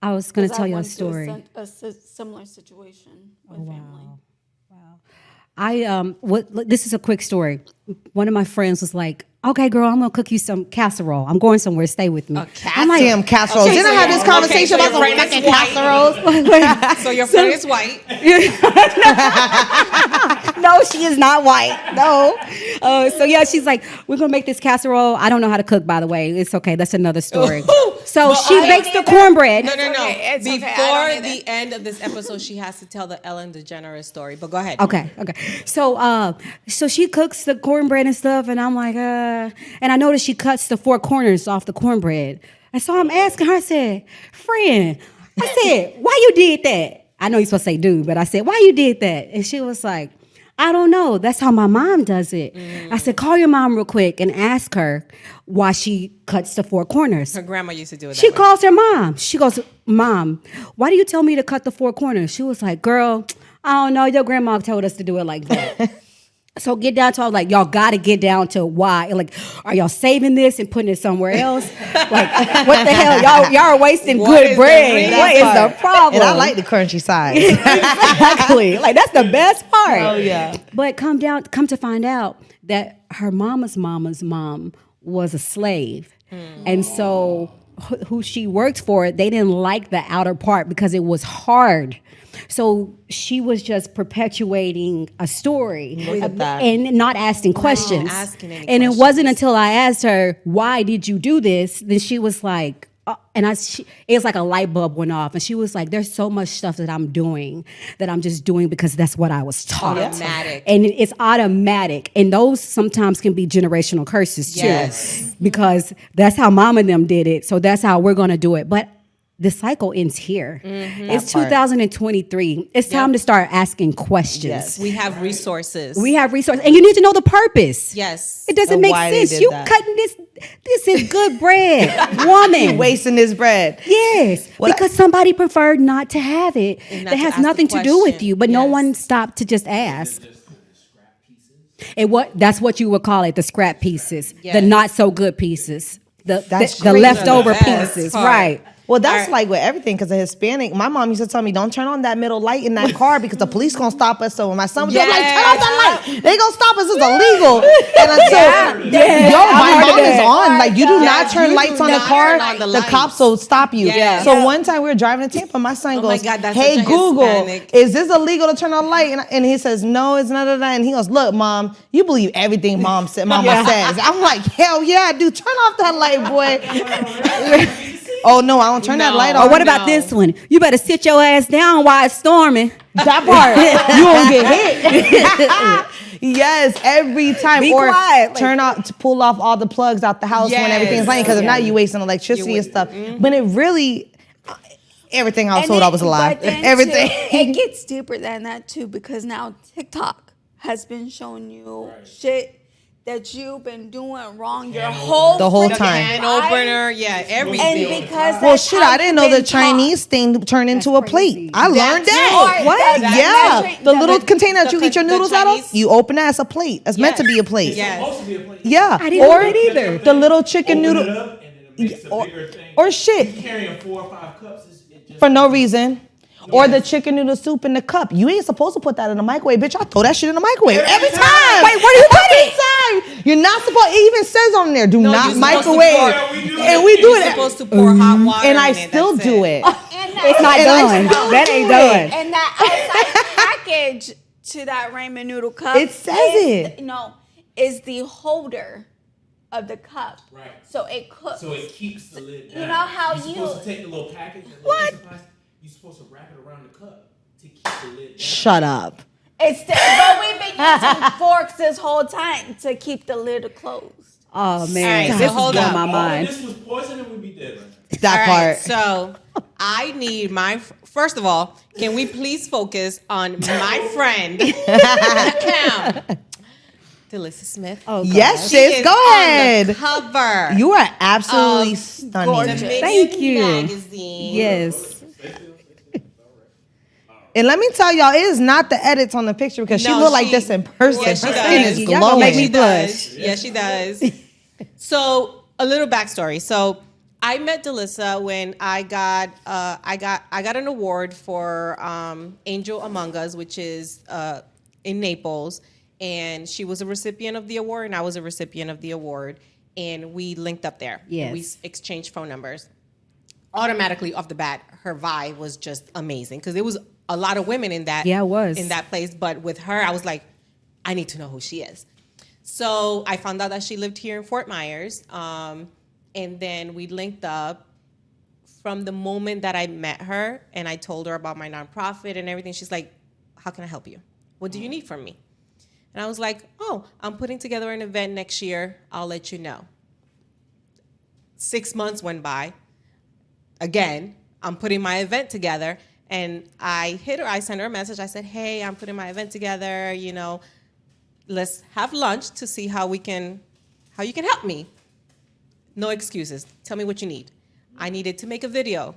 I was going to 'Cause tell I you a went through story. a similar situation with family. This is a quick story. One of my friends was like, okay, girl, I'm going to cook you some casserole. I'm going somewhere. Stay with me. I'm like, damn casseroles. Didn't I have this conversation about some fucking casseroles? So your friend is white. No, she is not white. No. She's like, we're going to make this casserole. I don't know how to cook, by the way. It's okay. That's another story. So she bakes the cornbread. No. It's okay. Before the end of this episode, she has to tell the Ellen DeGeneres story. But go ahead. Okay. So she cooks the cornbread and stuff, and I'm like, and I noticed she cuts the 4 corners off the cornbread. And so I'm asking her, I said, friend, why you did that? I know you're supposed to say dude, but I said, why you did that? And she was like, I don't know. That's how my mom does it. I said, call your mom real quick and ask her why she cuts the 4 corners. Her grandma used to do it that She way. calls her mom. She goes, Mom, why do you tell me to cut the 4 corners? She was like, girl, I don't know. Your grandma told us to do it like that. So get down to, like, y'all got to get down to why. Like, are y'all saving this and putting it somewhere else? Like, what the hell? Y'all are wasting good bread. What is the problem? And I like the crunchy side. Exactly. Like, that's the best part. Oh, yeah. But come to find out that her mama's mom was a slave. And so who she worked for, they didn't like the outer part because it was hard. So she was just perpetuating a story and not asking questions. Not asking any and questions. It wasn't until I asked her, why did you do this? Then she was like, it was like a light bulb went off. And she was like, there's so much stuff that I'm doing that I'm just doing because that's what I was taught. Automatic. And it's automatic. And those sometimes can be generational curses too. Yes. Because that's how mom and them did it. So that's how we're going to do it. But the cycle ends here. It's 2023. It's time to start asking questions. Yes. We have resources. And you need to know the purpose. Yes. It doesn't And make why they sense. did You that. cutting this. This is good bread, woman. Wasting this bread. Yes, because somebody preferred not to have it. And not That to has ask nothing the to do with question. you, but no Yes. one stopped to just ask. Just the scrap pieces. That's what you would call it, the scrap pieces, Yes. the not so good pieces, the crazy. leftover The best pieces, part. right? Well, that's like with everything, because a Hispanic, my mom used to tell me, don't turn on that middle light in that car because the police gonna stop us. So when my son was like, turn off that light, they gonna stop us, it's illegal. And until my mom is on, like you do not turn lights on the car, turn on the the lights. cops will stop you. Yeah. So one time we were driving to Tampa, my son Oh my goes, God, that's hey such a Google, Hispanic. is this illegal to turn on the light? And he says, no, it's not. And he goes, look, mom, you believe everything mama says. I'm like, hell yeah, dude, turn off that light, boy. Oh no, I don't turn that light on. Or what about this one? You better sit your ass down while it's storming. That part, you won't get hit. Yes, every time. Be or quiet, like- turn off to pull off all the plugs out the house when everything's Yes. running, because if not, you wasting electricity and stuff. But it really, everything I was told I was alive. But then Everything. too, it gets deeper than that too, because now TikTok has been showing you shit that you've been doing wrong your whole The whole freaking time. Can life. opener, yeah, everything. And because Well, that's shit, how I didn't you've know the been taught. Chinese thing turned into a plate. I learned that. too. What? Yeah, That- the little that- container that the you eat your the noodles out of, Chinese- you open that as a plate. It's meant to be a plate. Yes. Supposed to be a plate. Yeah, I didn't know or that either. the little chicken Open noodle it up, and then it makes a bigger thing. or shit. You carrying 4 or 5 cups. It just for no reason. Or the chicken noodle soup in the cup. You ain't supposed to put that in the microwave, bitch. I throw that shit in the microwave every time. Wait, where do you put it? Every time. You're not supposed. It even says on there, do No, not you're supposed to microwave. pour- And we do You're it. supposed to pour hot water And I in it, still that's do it. And It's not And I done. still That do ain't it. done. And that outside package to that ramen noodle cup. It says it. No, is the holder of the cup. Right. So it cooks. So it keeps the lid down. You know how You're you- supposed to take the little package. What? You're supposed to wrap it around the cup to keep the lid down. Shut up. But we've been using forks this whole time to keep the lid closed. Oh man, All right, so this hold is blowing up. my All mind. if this was poison, it would be dead right now. That All right, part. so I need first of all, can we please focus on my friend, Cam, Delisa Smith? Oh, God. Yes, She sis. is Go on ahead. the cover. You are absolutely of stunning. Dominion Thank you. Magazine. Yes. And let me tell y'all, it is not the edits on the picture because she No, look like she- this in person. Yes, she Her does. skin is Y'all gonna glowing. make me She blush. does. Yes, she does. So a little backstory. So I met Delisa when I got an award for Angel Among Us, which is in Naples, and she was a recipient of the award, and I was a recipient of the award, and we linked up there. Yes. We exchanged phone numbers. Automatically off the bat, her vibe was just amazing because there was a lot of women in that. Yeah, it was. in that place, but with her, I was like, I need to know who she is. So I found out that she lived here in Fort Myers, and then we linked up. From the moment that I met her and I told her about my nonprofit and everything, she's like, how can I help you? What do you need from me? And I was like, oh, I'm putting together an event next year. I'll let you know. 6 months went by. Again, I'm putting my event together. And I hit her, I sent her a message. I said, hey, I'm putting my event together. You know, let's have lunch to see how you can help me. No excuses. Tell me what you need. I needed to make a video.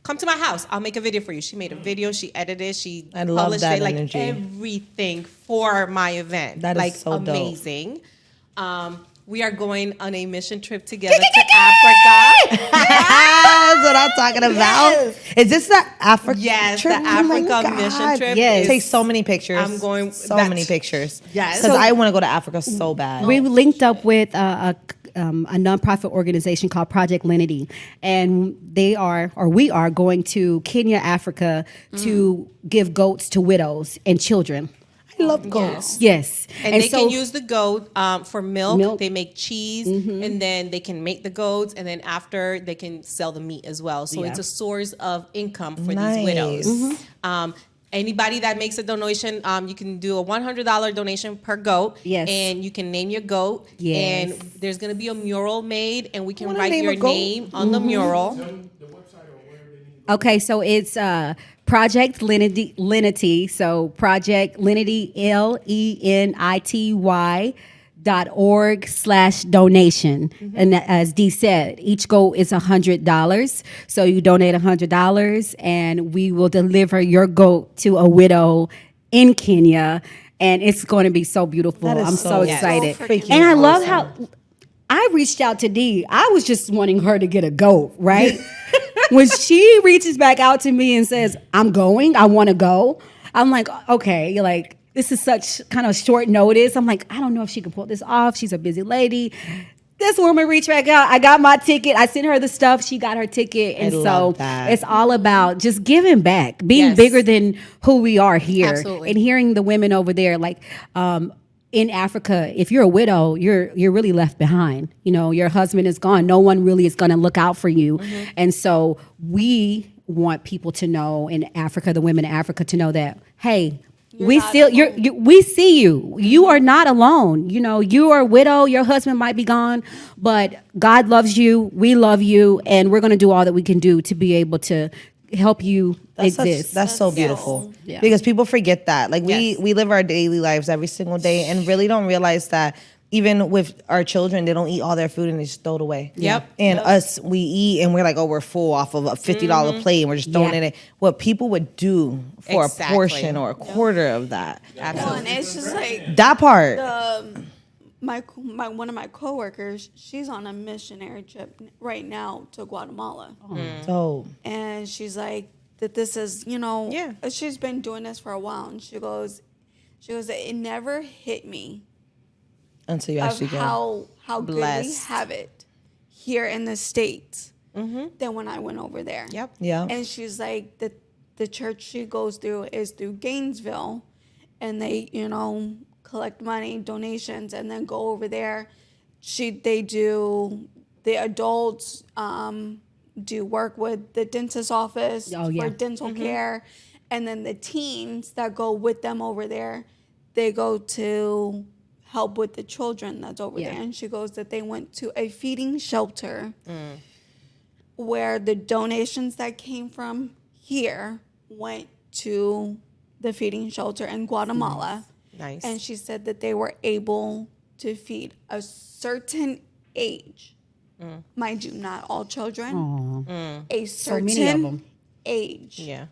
Come to my house. I'll make a video for you. She made a video. She edited. She I love published that it. Like energy. everything for my event. That is like so dope. amazing. We are going on a mission trip together to Africa. That's what I'm talking about. Is this the Africa Yes, trip? the Oh my Africa God. mission trip. Yes. is- Take so many pictures. I'm going- so that's- many pictures. Yes. because So- I want to go to Africa so bad. We linked up with a nonprofit organization called Project Linity, and we are going to Kenya, Africa, to give goats to widows and children. I love goats. Yes, And they can use the goat for milk. Milk. They make cheese, and then they can make the goats, and then after they can sell the meat as well. So Yeah. it's a source of income for Nice. these widows. Anybody that makes a donation, you can do a $100 donation per goat. Yes. And you can name your goat. Yes. And there's going to be a mural made, and we can wanna write name your a goat. name on the mural. The website or wherever they need to Okay, so it's Project Linity. So Project Linity, LENITY.org/donation. And as Dee said, each goat is $100. So you donate $100 and we will deliver your goat to a widow in Kenya. and it's going to be so beautiful. That is I'm so excited. so freaking And I love awesome. how I reached out to Dee. I was just wanting her to get a go, right? When she reaches back out to me and says, I'm going, I want to go, I'm like, okay, like, this is such kind of short notice. I'm like, I don't know if she can pull this off. She's a busy lady. This woman reached back out. I got my ticket. I sent her the stuff. She got her ticket. And so love that. it's all about just giving back, being Yes. bigger than who we are here. Absolutely. And hearing the women over there, like in Africa, if you're a widow, you're really left behind. You know, your husband is gone. No one really is going to look out for you. And so we want people to know in Africa, the women in Africa, to know that, hey, we not still alone. we see you. You are not alone. You know, you are a widow. Your husband might be gone, but God loves you. We love you, and we're going to do all that we can do to be able to help you exist. That's so beautiful. Yeah. Because people forget that. Like Yes. we live our daily lives every single day and really don't realize that even with our children, they don't eat all their food and they just throw it away. Yep. And us, we eat and we're like, oh, we're full off of a $50 plate and we're just throwing Yeah. it in. What people would do for Exactly. a portion or a quarter of that. Well, and it's just like That part. my one of my coworkers. She's on a missionary trip right now to Guatemala, So and she's like that. This is Yeah. She's been doing this for a while, and she goes, it never hit me until you of actually go. how good we Blessed. have it here in the States than when I went over there. Yep. Yeah. And she's like, the church she goes through is through Gainesville, and they, collect money, donations, and then go over there. The adults do work with the dentist's office Oh, yeah. for dental care, and then the teens that go with them over there, they go to help with the children that's over Yeah. there. And she goes that they went to a feeding shelter where the donations that came from here went to the feeding shelter in Guatemala. Nice. And she said that they were able to feed a certain age. Mind you, not all children. A certain many of 'em. age. Yeah.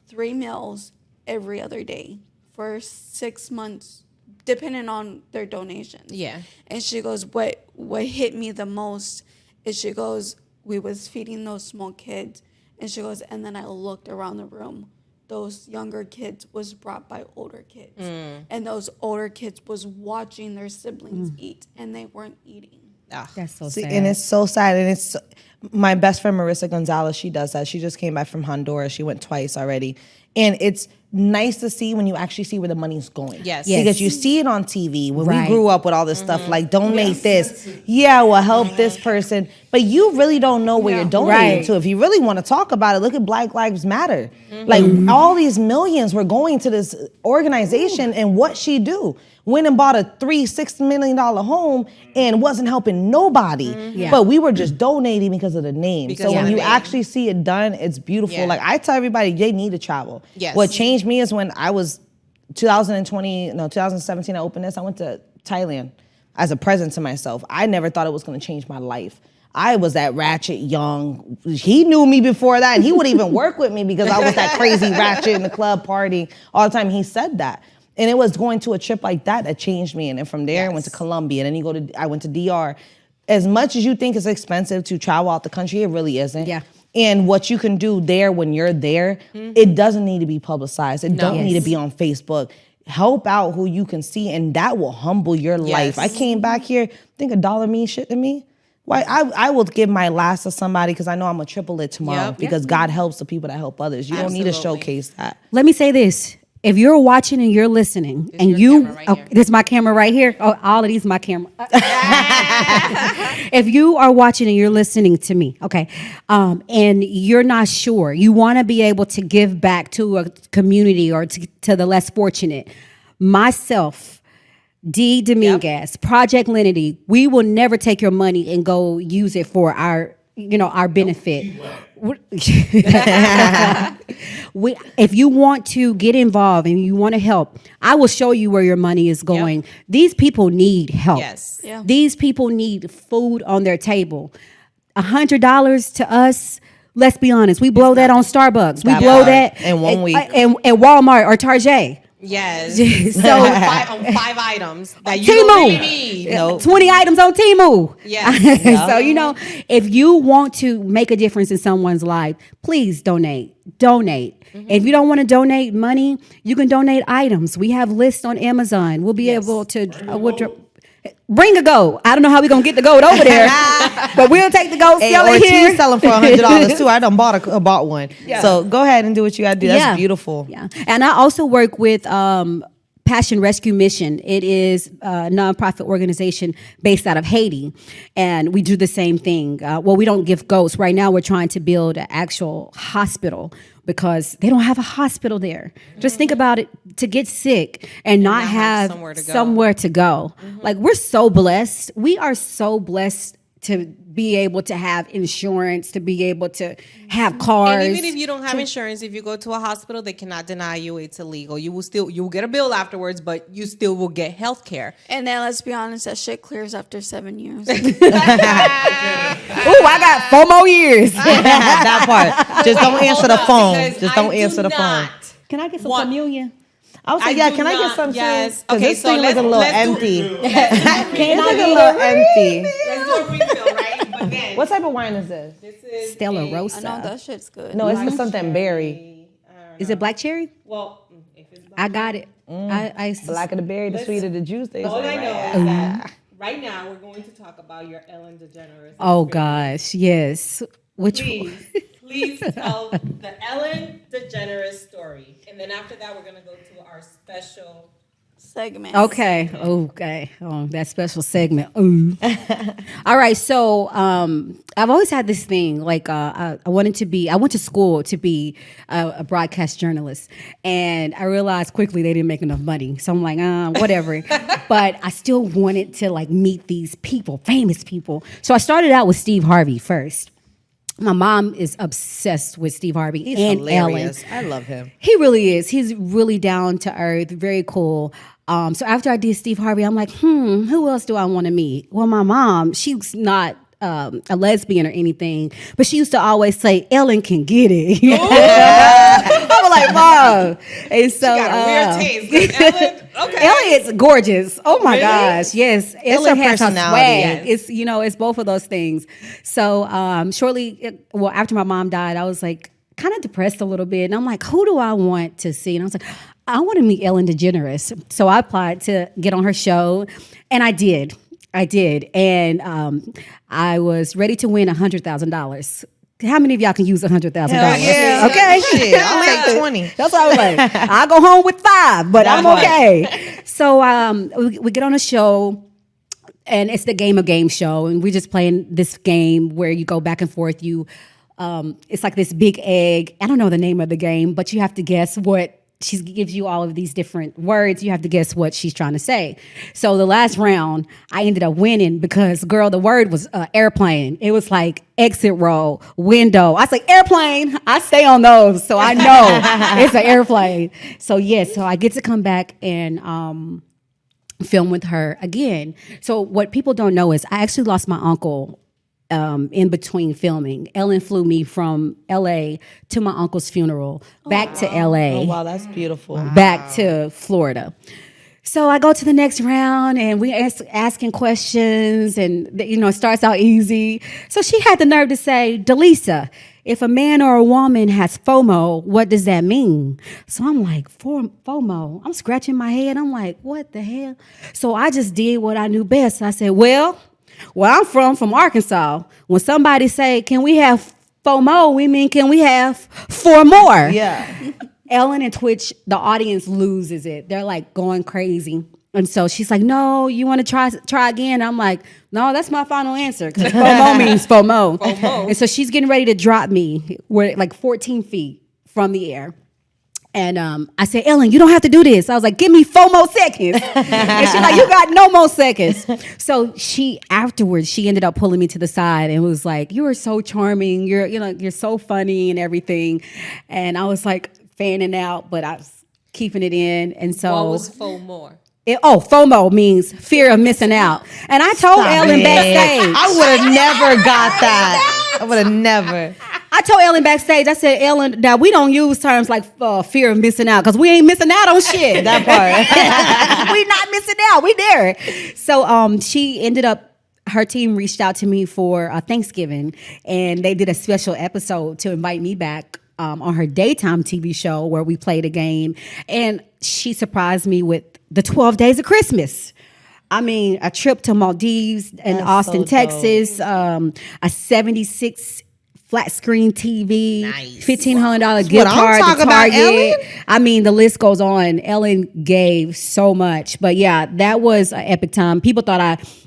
3 meals every other day for 6 months, depending on their donations. Yeah. And she goes, what hit me the most is she goes, we was feeding those small kids, and she goes, and then I looked around the room. Those younger kids was brought by older kids, and those older kids was watching their siblings eat, and they weren't eating. That's so See, sad. and it's so sad. And it's my best friend Marissa Gonzalez. She does that. She just came back from Honduras. She went twice already, and it's nice to see when you actually see where the money's going. Yes. Yes. Because you see it on TV when Right. we grew up with all this stuff like donate this, well help this person, but you really don't know where you're donating Right. to. If you really want to talk about it, look at Black Lives Matter. Like all these millions were going to this organization, and what she do? Went and bought a $6 million home and wasn't helping nobody. Yeah. But we were just donating because of the name. Because So of when the you name. actually see it done, it's beautiful. Yeah. Like I tell everybody, they need to travel. Yes. What changed me is when I was 2017, I opened this. I went to Thailand as a present to myself. I never thought it was going to change my life. I was that ratchet young. He knew me before that, and he wouldn't even work with me because I was that crazy ratchet in the club partying all the time. He said that. And it was going to a trip like that changed me. And then from there, I went to Colombia. And then I went to DR. As much as you think it's expensive to travel out the country, it really isn't. Yeah. And what you can do there when you're there, it doesn't need to be publicized. It don't need to be on Facebook. Help out who you can see, and that will humble your life. I came back here, think $1 means shit to me. Why I will give my last to somebody because I know I'm gonna triple it tomorrow Yep. because God helps the people that help others. You don't need to Absolutely. showcase that. Let me say this. If you're watching and you're listening, and your you, camera right here. this is my camera right here. Oh, all of these are my camera. If you are watching and you're listening to me, okay, and you're not sure, you want to be able to give back to a community or to the less fortunate. Myself, Dee Dominguez, Project Linity, we will never take your money and go use it for our benefit. If you want to get involved and you want to help, I will show you where your money is going. Yep. These people need help. Yes. Yeah. These people need food on their table. $100 to us, let's be honest, we blow that on Starbucks. We That blow part that in one week. and Walmart or Target. Yes. So on 5 items that you don't really need. Nope. 20 items on Temu. Yes. So, if you want to make a difference in someone's life, please donate. If you don't want to donate money, you can donate items. We have lists on Amazon. We'll be able to bring a gold. I don't know how we're going to get the gold over there, but we'll take the gold, sell it here. She's selling for $100 too. I done bought one. Yeah. So go ahead and do what you got to do. That's beautiful. Yeah. And I also work with Passion Rescue Mission. It is a nonprofit organization based out of Haiti, and we do the same thing. We don't give ghosts. Right now, we're trying to build an actual hospital because they don't have a hospital there. Just think about it, to get sick and not have somewhere to go. Like, we're so blessed. We are so blessed to be able to have insurance, to be able to have cars. And even if you don't have insurance, if you go to a hospital, they cannot deny you. It's illegal. You will get a bill afterwards, but you still will get health care. And then let's be honest, that shit clears after 7 years. Ooh, I got 4 more years. That part. Just don't answer the phone. Because Just don't I answer do the phone. not Can I get some want- communion? I was like, can I get some too? Yes. 'Cause Okay, this so thing looking a little empty. Can It's looking a little empty. Let's do a refill, right? Again, What type of wine is this? this is Stella I know Rosa. that shit's good. No, it's something berry. Is it black cherry? Well, if it's I got it. I Blacker the berry, the sweeter the juice. They all say. I know is that right now we're going to talk about your Ellen DeGeneres. Oh experience. gosh, yes. Which Please tell the Ellen DeGeneres story, and then after that we're gonna go to our special. Segment. Okay. Oh, that special segment. Ooh. All right. So I've always had this thing. Like I went to school to be a broadcast journalist, and I realized quickly they didn't make enough money. So I'm like, whatever. But I still wanted to meet these people, famous people. So I started out with Steve Harvey first. My mom is obsessed with Steve Harvey and Hilarious. Ellen. I love him. He really is. He's really down to earth, very cool. So after I did Steve Harvey, I'm like, who else do I want to meet? Well, my mom, she's not a lesbian or anything, but she used to always say, Ellen can get it. I was like, Mom. And so, She got a weird taste. Ellen, okay. Ellen is gorgeous. Oh my gosh, yes. Ellen her has her personality, swag. yes. It's both of those things. So after my mom died, I was like kind of depressed a little bit, and I'm like, who do I want to see? And I was like, I want to meet Ellen DeGeneres. So I applied to get on her show, and I did, and I was ready to win $100,000. How many of y'all can use $100,000? Yeah. Okay. Shit, I'll take 20. That's what I was like. I'll go home with 5, but I'm okay. So we get on a show, and it's the Game of Games show, and we're just playing this game where you go back and forth. It's like this big egg. I don't know the name of the game, but you have to guess what. She gives you all of these different words. You have to guess what she's trying to say. So the last round, I ended up winning because, girl, the word was airplane. It was like exit row, window. I say airplane. I stay on those, so I know it's an airplane. So yes, so I get to come back and film with her again. So what people don't know is I actually lost my uncle in between filming. Ellen flew me from LA to my uncle's funeral, back to LA. Oh, wow, that's beautiful. Back to Florida. So I go to the next round, and we asking questions, and it starts out easy. So she had the nerve to say, Delisa, if a man or a woman has FOMO, what does that mean? So I'm like, FOMO? I'm scratching my head. I'm like, what the hell? So I just did what I knew best. I said, where I'm from Arkansas, when somebody say, can we have FOMO, we mean, can we have 4 more? Yeah. Ellen and Twitch, the audience loses it. They're like going crazy. And so she's like, no, you want to try again? I'm like, no, that's my final answer, because FOMO means FOMO. And so she's getting ready to drop me. We're like 14 feet from the air. And I said, Ellen, you don't have to do this. I was like, give me 4 more seconds. And she's like, you got no more seconds. So afterwards, she ended up pulling me to the side and was like, you are so charming. You're so funny and everything. And I was like fanning out, but I was keeping it in. And so What was FOMO? FOMO means fear of missing out. And I told Ellen backstage. I would have never got that. I would have never. I told Ellen backstage, I said, Ellen, now we don't use terms like fear of missing out because we ain't missing out on shit. That part. We not missing out. We there. So she ended up, her team reached out to me for Thanksgiving, and they did a special episode to invite me back on her daytime TV show where we played a game. And she surprised me with the 12 Days of Christmas. I mean, a trip to Maldives and Austin, so Texas, a 76 flat screen TV, Nice. $1,500 gift what I'm card to talking about, Target. Ellen. I mean, the list goes on. Ellen gave so much. But yeah, that was an epic time. People thought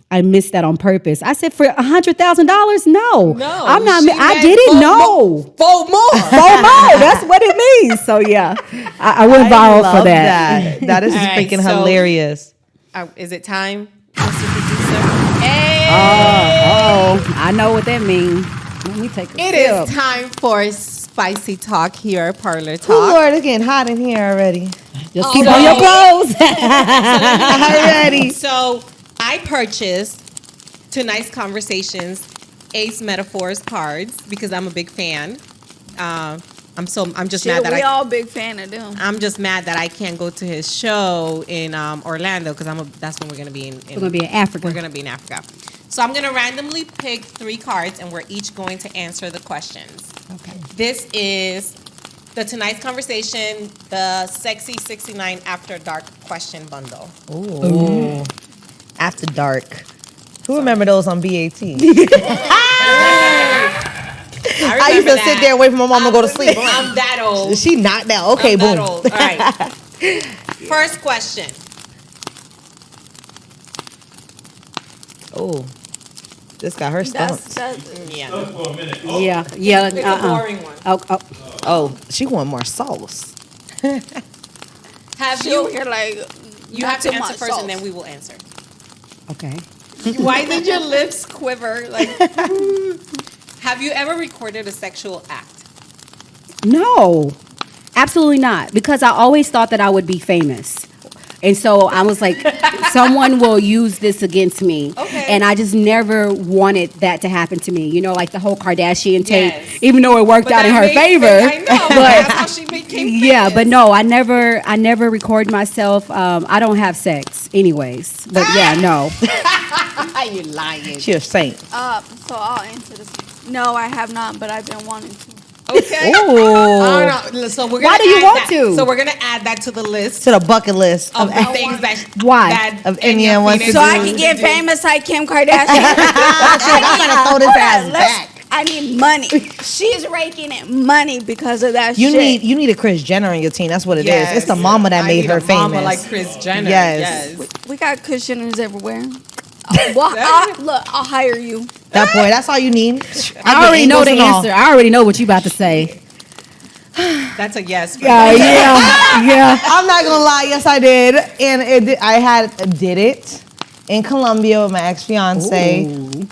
I missed that on purpose. I said, for $100,000? No. I'm not. I didn't know. FOMO. FOMO. That's what it means. So yeah, I went viral for love that. That is All right, freaking so- hilarious. Is it time, Mr. Producer? Hey! Oh, I know what that means. Let me take a It sip. is time for spicy talk here at Parlor Oh, Talk. Lord, it's getting hot in here already. Just keep on your clothes. Already. So I purchased tonight's conversations Ace Metaphors cards because I'm a big fan. I'm just mad that we all big fan of them. I'm just mad that I can't go to his show in Orlando because that's when we're gonna be in. We're gonna be in Africa. We're gonna be in Africa. So I'm gonna randomly pick 3 cards and we're each going to answer the questions. Okay. This is the tonight's conversation, the Sexy 69 After Dark question bundle. Ooh. After dark. Who remember those on BAT? I used to sit there and wait for my mom to go to sleep. I'm that old. She knocked out. Okay, I'm boom. that old. All right. First question. Oh, this got her stumped. Yeah. For a minute. Yeah. It's a boring one. Oh. Oh, she want more sauce. Have She'll you? hear like You not have to too answer much first, sauce. and then we will answer. Okay. Why did your lips quiver? Like, have you ever recorded a sexual act? No, absolutely not. Because I always thought that I would be famous. And so I was like, someone will use this against me. Okay. And I just never wanted that to happen to me. You know, like the whole Kardashian tape, Yes. even though it worked out in her favor. I know. That's how she became famous. Yeah, but no, I never record myself. I don't have sex anyways. But yeah, no. You lying. She a saint. So I'll answer this. No, I have not, but I've been wanting to. Okay. Ooh. So we're Why gonna do you add want that. to? So we're gonna add that to the list To the bucket list of of the things that Why? that Of Enya wants to So I do. can get famous like Kim Kardashian. I'm gonna throw this ass back. I need money. She's raking in money because of that You shit. need a Chris Jenner on your team. That's what it is. Yes. It's the mama that I made need her a famous. mama like Kris Jenner. Yes. We got cushions everywhere. Well, I'll hire you. That boy. That's all you need. I already know the answer. I already know what you about to say. That's a yes. For Yeah, me. yeah. I'm not gonna lie. Yes, I did, and I did it in Colombia with my ex-fiance,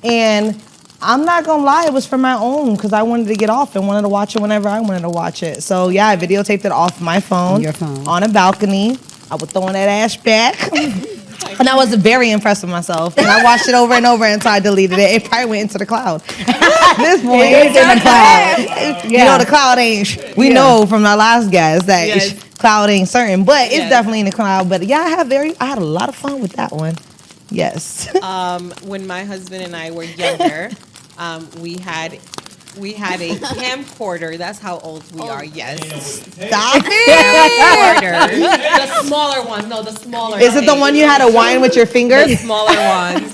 and I'm not gonna lie, it was for my own because I wanted to get off and wanted to watch it whenever I wanted to watch it. So yeah, I videotaped it off my phone, On your phone. on a balcony. I was throwing that ass back. And I was very impressed with myself. And I watched it over and over until I deleted it. It probably went into the cloud. At this point, It's in the cloud. You know, the cloud ain't, we know from our last guys that Yes. cloud ain't certain, but it's Yes. definitely in the cloud. But yeah, I had a lot of fun with that one. Yes. When my husband and I were younger, we had a camcorder. That's how old we are. Yes. Stop it. Camcorder. The smaller one. No, the smaller. Is it the thing. one you had to whine with your The fingers? smaller ones.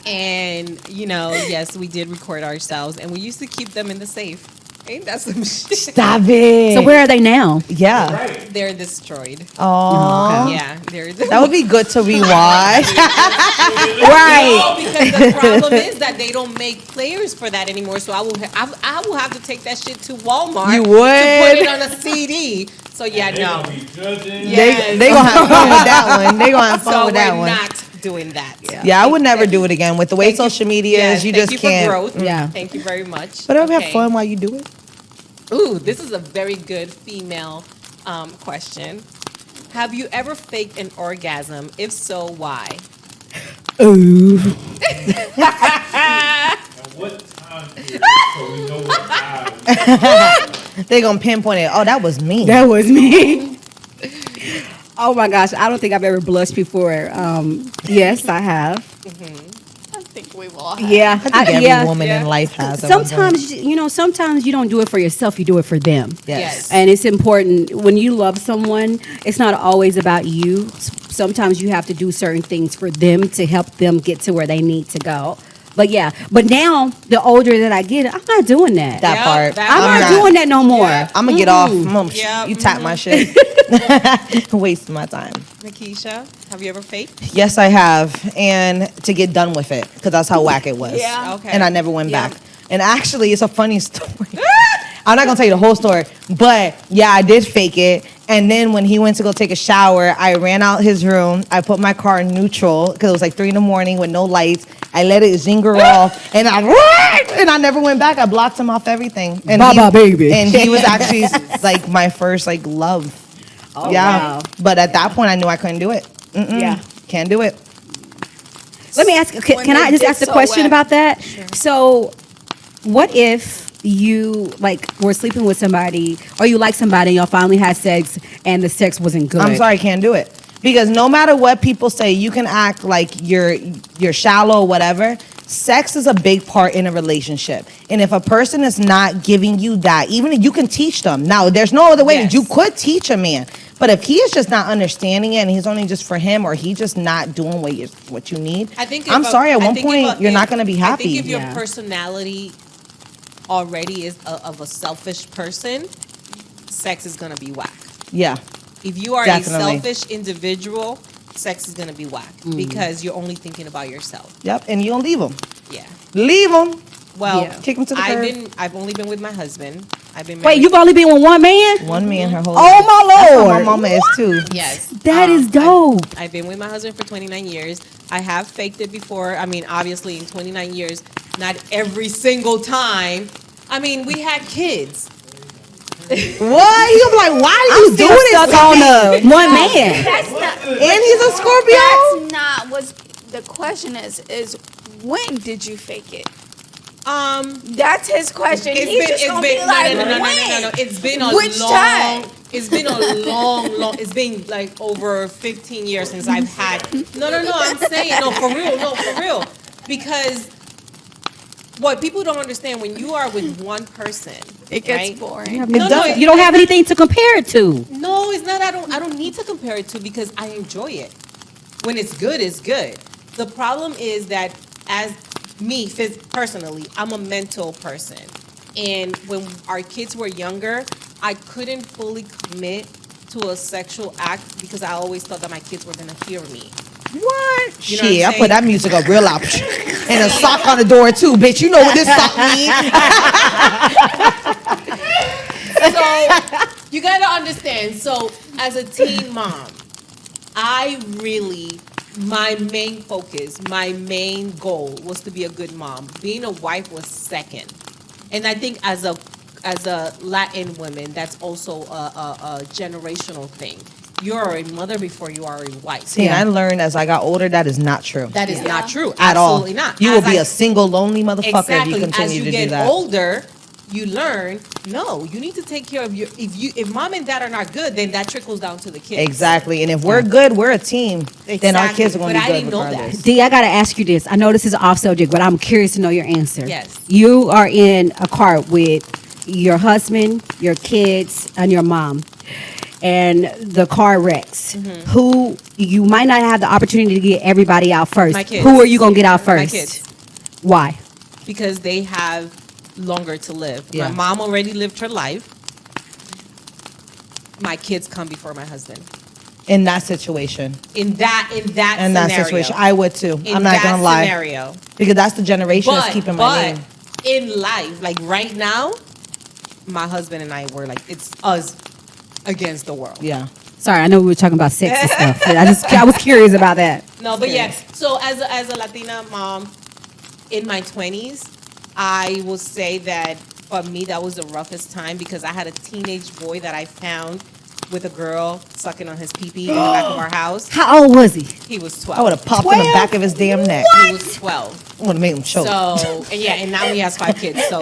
And, yes, we did record ourselves. And we used to keep them in the safe. Ain't that some shit? Stop it. So where are they now? Yeah. They're destroyed. Oh. Yeah, they're That would be good to rewatch. Right. No, because the problem is that they don't make players for that anymore. So I will have to take that shit to Walmart. You to would? put it on a CD. So yeah, They no. gonna be judging. Yes. They gonna have fun with that one. They gonna have fun So with that we're one. not doing that. Yeah, I would never do it again. With the way social media Yes, is, you thank just you can't. for growth. Yeah. Thank you very much. But have Okay. fun while you do it. Ooh, this is a very good female question. Have you ever faked an orgasm? If so, why? And what time period? So we know what time. They gonna pinpoint it. Oh, that was me. That was me. Oh my gosh, I don't think I've ever blushed before. Yes, I have. I think we've all had. Yeah, I think every woman in life has. at one point. Sometimes you don't do it for yourself, you do it for them. Yes. And it's important when you love someone, it's not always about you. Sometimes you have to do certain things for them to help them get to where they need to go. But now the older that I get, I'm not doing that. That part. I'm not doing that no more. I'm gonna get off. Yeah, You tap my shit. Wasting my time. Nakisha, have you ever faked? Yes, I have, and to get done with it, because that's how whack it was. Yeah. Okay. And I never went Yeah. back. And actually, it's a funny story. I'm not gonna tell you the whole story, but yeah, I did fake it. And then when he went to go take a shower, I ran out his room. I put my car in neutral because it was like 3 a.m. with no lights. I let it zinger off, and I never went back. I blocked him off everything. And Bye-bye, baby. And he was actually like my first like love. Oh, yeah. wow. But at that point, I knew I couldn't do it. Yeah. Can't do it. Let me ask, can I just ask a question about that? So, what if you were sleeping with somebody, or you like somebody, and y'all finally had sex, and the sex wasn't good? I'm sorry, can't do it. Because no matter what people say, you can act like you're shallow or whatever. Sex is a big part in a relationship. And if a person is not giving you that, even if you can teach them. Now, there's no other way that you could teach a man. But if he is just not understanding it and he's only just for him, or he just not doing what you need, I'm sorry, at one point, you're not going to be happy. I think if your personality already is of a selfish person, sex is going to be whack. Yeah. If you are Definitely. a selfish individual, sex is going to be whack because you're only thinking about yourself. Yep. And you don't leave them. Yeah. Leave them. Well, Kick him to the curb. I've only been with my husband. I've been married. Wait, you've only been with one man? One man her whole Oh life. my That's how Lord! my mama is too. Yes. That is dope. I've been with my husband for 29 years. I have faked it before. I mean, obviously, in 29 years, not every single time. I mean, we had kids. What? He gonna be like, why are you doing this? Stuck on one man. That's not. And he's a Scorpio? That's not what the question is. Is when did you fake it? That's his question. He's just gonna be like, No. It's been a Which long. time? It's been a long. It's been like over 15 years since I've had. No. I'm saying for real. Because what people don't understand, when you are with one person, it gets right? boring. You don't have anything to compare it to. No, it's not. I don't need to compare it to, because I enjoy it. When it's good, it's good. The problem is that as me personally, I'm a mental person. And when our kids were younger, I couldn't fully commit to a sexual act because I always thought that my kids were going to hear me. What? You know Shit, what I'm I put that saying? music up real loud. And a sock on the door too, bitch. You know what this sock means. So you got to understand. So as a teen mom, my main focus, my main goal was to be a good mom. Being a wife was second. And I think as a Latin woman, that's also a generational thing. You're a mother before you are a wife. See, and I learned as I got older that is not true. That is not true. At all. Absolutely not. You will be a single, lonely motherfucker Exactly. if you continue As you to get do that. older, you learn, no, you need to take care of if mom and dad are not good, then that trickles down to the kids. Exactly. And if we're good, we're a team. Then our Exactly. kids are going to But be I good didn't know that. regardless. Dee, I gotta ask you this. I know this is off subject, but I'm curious to know your answer. Yes. You are in a car with your husband, your kids, and your mom, and the car wrecks. Mm-hmm. Who you might not have the opportunity to get everybody out first. My kids. Who are you gonna get out first? My kids. Why? Because they have longer to live. Yeah. My mom already lived her life. My kids come before my husband. In that situation. In that Situation. I would too. In I'm not that going to lie. scenario. Because that's the generation that's keeping my name. In life, like right now, my husband and I were like, it's us against the world. Yeah. Sorry, I know we were talking about sex and stuff. But I was curious about that. No, but yes. So as a Latina mom in my 20s, I will say that for me that was the roughest time because I had a teenage boy that I found with a girl sucking on his pee-pee in the back of our house. How old was he? He was 12. I would have popped in the back of his damn neck. He was 12. I would have made him choke. So, and now he has 5 kids. So,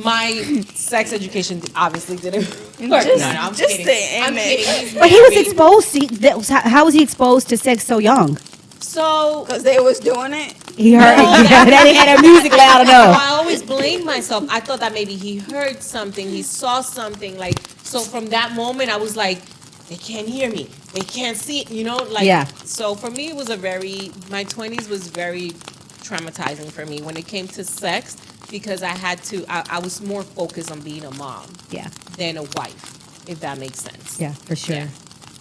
my sex education obviously didn't work. No, I'm just kidding. the I'm image. kidding. He's But he was married. exposed to how was he exposed to sex so young? So Because they was doing it. He heard that he had that music loud So enough. I always blamed myself. I thought that maybe he heard something, he saw something. Like, so from that moment, I was like, they can't hear me, they can't see it, you know? Like, Yeah. So for me, it was my 20s was very traumatizing for me when it came to sex, because I was more focused on being a mom Yeah, than a wife, if that makes sense. yeah, for sure. Yeah.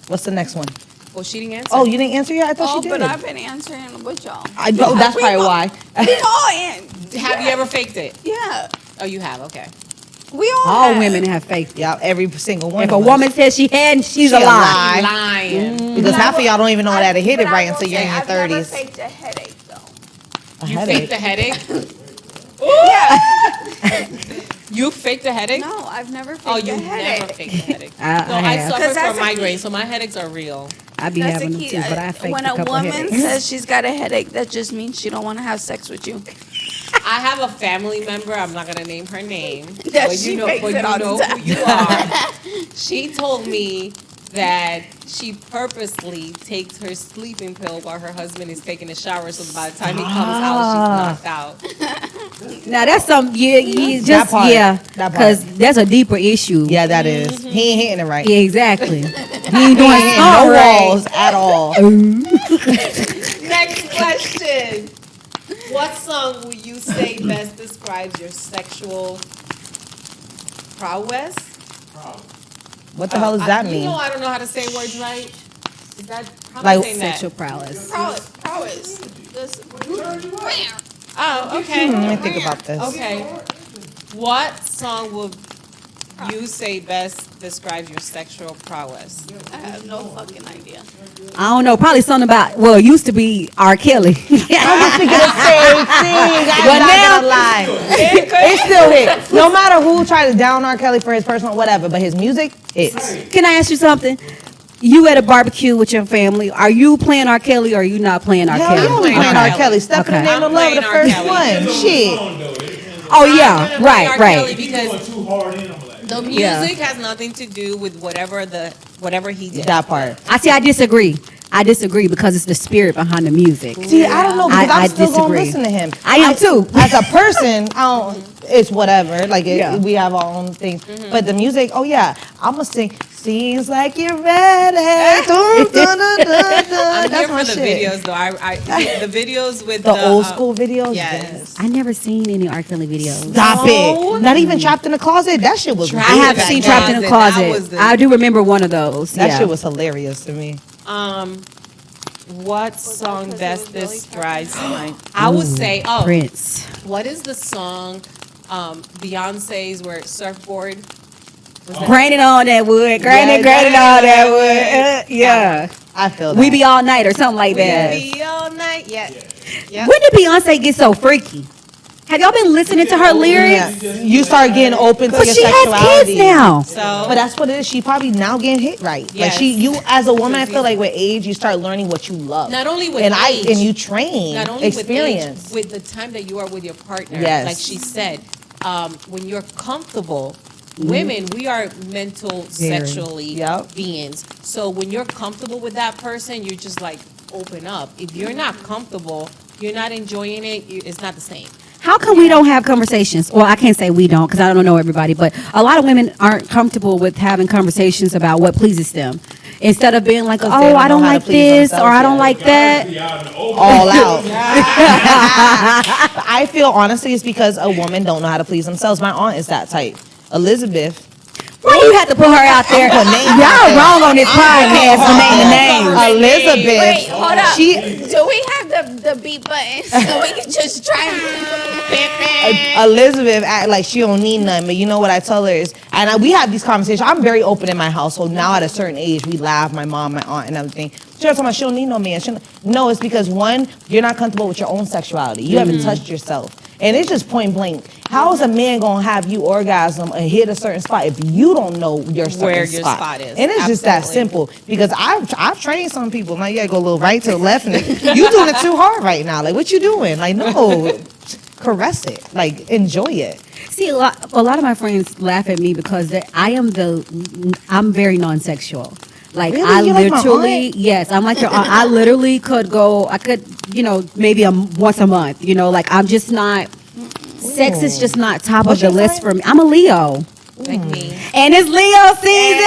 What's the next one? Well, she didn't answer. Oh, you didn't answer yet? I thought Oh, she but did. I've been answering with y'all. I know, that's probably why. We all in. Have you ever faked it? Yeah. Oh, you have? Okay. We all All have. women have faith. Yeah, every single one. If of a us. woman says she hadn't, she's She a a lie. lie. Lying. Because half of y'all don't even know how to hit it But I right will until you're say in your I've never 30s. faked a headache though. A You headache. faked a headache? Yeah. You faked a headache? No, I've never faked Oh, a you headache. never faked a headache. I No, I have. suffer 'Cause that's from a key. migraines, so my headaches are real. I be That's having the them key. too, but I faked When a a couple woman headaches. says she's got a headache, that just means she don't want to have sex with you. I have a family member, I'm not gonna name her name, That but she you know, fakes but it you all the know time. who you are. She told me that she purposely takes her sleeping pill while her husband is taking a shower, so by the time he comes out, she's knocked out. Now that's some you just part. yeah, That part. because that's a deeper issue. Yeah, that is. He ain't hitting it right. Yeah, exactly. He ain't He doing ain't hitting all no right. walls at all. Next question. What song would you say best describes your sexual prowess? What the hell does that You mean? know I don't know how to say words right. Is that how am Like I saying that? Sexual prowess. Prowess. Just, Oh, okay. Let me think about this. Okay. What song would you say best describes your sexual prowess? I have no fucking idea. I don't know. Probably something about. Well, it used to be R. Kelly. I was thinking the same thing. I'm But not now- gonna lie. It still hit. No matter who tried to down R. Kelly for his personal whatever, but his music hits. Can I ask you something? You at a barbecue with your family. Are you playing R. Kelly or are you not playing R. Hell Kelly? yeah, we playing playing R. R. Kelly. Kelly. Step in the Okay. name of I'm love, the playing R. first Kelly. one. Shit. Oh I'm yeah, gonna play right, R. Kelly right. because Going too hard in, I'm like, the Yeah. music has nothing to do with whatever he did. That part. I see. I disagree. I disagree because it's the spirit behind the music. See, I don't know because I I'm still gonna disagree. listen to him. I am too. As a person, I don't. It's whatever. Like Yeah. we have our own things. But the music, oh yeah, I'm gonna sing. Seems like you're ready. Dun, dun, dun, dun, dun. I'm That's here my for the shit. videos though. The videos with The old school videos. Yes. I never seen any R. Kelly videos. Stop it. Not even Trapped in the Closet. That shit was. Trapped I weird have back seen then. Trapped in the That Closet. was the- I do remember one of those. That yeah. shit was hilarious to me. What song 'cause it best was really describes my? I would say, Prince. what is the song? Beyonce's where surfboard. Was that? Grinding on that wood. Grinding on that wood. Yeah. I feel that. We be all night or something like that. Be all night. Yeah. Yep. When did Beyonce get so freaky? Have y'all been listening to her lyrics? Yeah. You start getting open to But your she has sexuality. kids now. So But that's what it is. She probably now getting hit right. Like Yes. you as a woman, I feel like with age, you start learning what you love. not only with and age, and you train, not only experience. with age, with the time that you are with your partner. Yes. Like she said, when you're comfortable. Women, we are mental, sexually Yep. beings. So when you're comfortable with that person, you're just like open up. If you're not comfortable, you're not enjoying it. It's not the same. How come we don't have conversations? Well, I can't say we don't because I don't know everybody, but a lot of women aren't comfortable with having conversations about what pleases them. Instead of being like, 'Cause they oh, don't I know don't how to like please this or I don't themselves like that. be out in the open. All out. I feel honestly it's because a woman don't know how to please themselves. My aunt is that type. Elizabeth. Why you have to put her out there? Put names out Y'all there. wong on this podcast for naming names. Elizabeth. Wait, hold up. She Do we have the beat button so we can just try Elizabeth act like she don't need nothing, but you know what I tell her is, we have these conversations. I'm very open in my household. Now at a certain age, we laugh, my mom, my aunt, and everything. She's talking about she don't need no man. No, it's because one, you're not comfortable with your own sexuality. You haven't touched yourself. And it's just point blank. How is a man gonna have you orgasm and hit a certain spot if you don't know your certain Where your spot is. And it's just that Absolutely. simple. Because I've trained some people. Now you gotta go a little right to the left, and you doing it too hard right now. Like what you doing? Like no, caress it. Like enjoy it. See, a lot of my friends laugh at me because I'm very non-sexual. Like Really? I You like my literally, aunt? yes, I'm like your aunt. I literally could go. I could, maybe once a month. Like I'm just not. Sex is just not top What's of the your list sign? for me. I'm a Leo, Like me. and it's Leo season.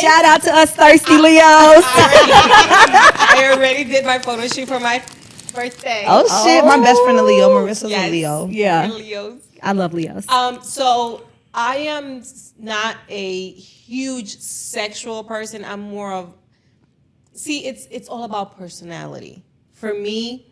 Shout out to us thirsty Leos. I already did my photo shoot for my birthday. Oh shit, my best friend a Leo, Marissa's a Leo. Yeah. We're Leos. I love Leos. So I am not a huge sexual person. I'm more of, it's all about personality. For me,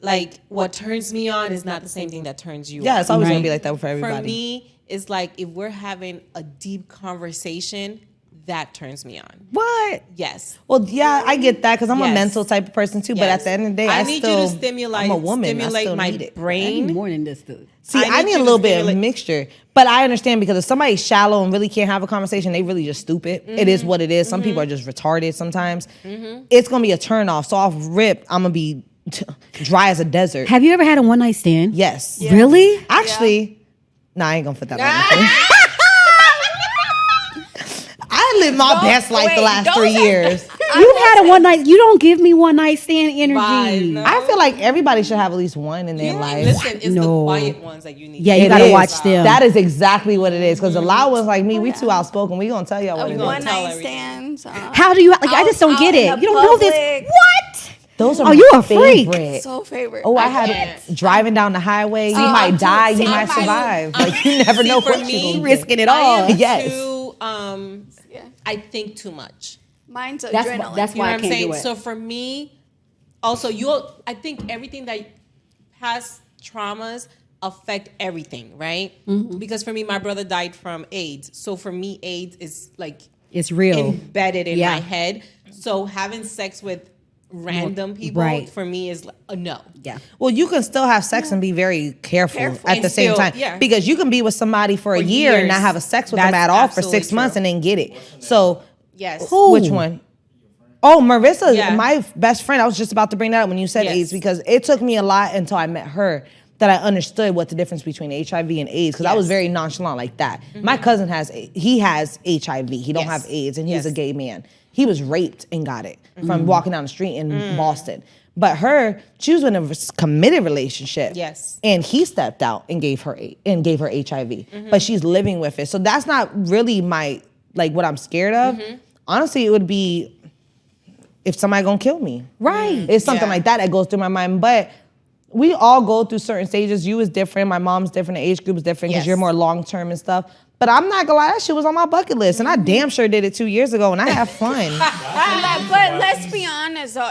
like what turns me on is not the same thing that turns you on. Yeah, it's always gonna be like that for everybody. For me, it's like if we're having a deep conversation, that turns me on. What? Yes. Well, yeah, I get that because I'm a Yes. mental type of person too. But Yes. at the end of the day, I need still, you to stimulate. I'm a woman. I Stimulate still my need it. I brain. need more than this, dude. See, I need you a to little bit of stimulate- mixture, but I understand because if somebody's shallow and really can't have a conversation, they really just stupid. It is what it is. Some people are just retarded sometimes. It's gonna be a turn off. So off rip, I'm gonna be dry as a desert. Have you ever had a one night stand? Yes. Really? Actually, I ain't gonna put that on. I lived my best life the last 3 years. You've had a one night. You don't give me one night stand energy. Vibe, no. I feel like everybody should have at least one in their life. Listen, it's the No. quiet ones that you need. Yeah, you It gotta is. watch them. That is exactly what it is. Because the loud ones like me, we too outspoken. We gonna tell y'all what it is. One tell night everything. stands. How do you like? I just don't Out get in it. the You don't know this. public. What? Those are Oh, my you a freak. favorite. So favorite. Oh, I can't. had driving down the highway. You might I'm die. too- You might I'm survive. Like you never know for what me, you're gonna risking get. it all. I am Yes. too, Yeah. I think too much. Mine's That's adrenaline. that's You know why I what I'm can't saying? do it. So for me, also I think everything that past traumas affect everything, right? Because for me, my brother died from AIDS. So for me, AIDS is like It's real. embedded in Yeah. my head. So having sex with random people Right. for me is a no. Yeah. Well, you can still have sex and be very careful at And the same still- time. yeah. Because you can be with somebody for a year and years. not have a sex with them That's at all for absolutely 6 months true. and then get it. So Yes. which one? Oh, Marissa, Yeah. my best friend. I was just about to bring that up when you said Yes. AIDS because it took me a lot until I met her that I understood what the difference between HIV and AIDS because I was Yes. very nonchalant like that. My cousin has HIV. He don't Yes. have AIDS and he's a Yes. gay man. He was raped and got it from walking down the street in Boston. But she was in a committed relationship. Yes. And he stepped out and gave her HIV. But she's living with it. So that's not really what I'm scared of. Honestly, it would be if somebody gonna kill me. Right. It's something Yeah. like that goes through my mind. But we all go through certain stages. You is different. My mom's different. The age group is different because Yes. you're more long term and stuff. But I'm not gonna lie, that shit was on my bucket list. And I damn sure did it 2 years ago and I have fun. But let's be honest, though.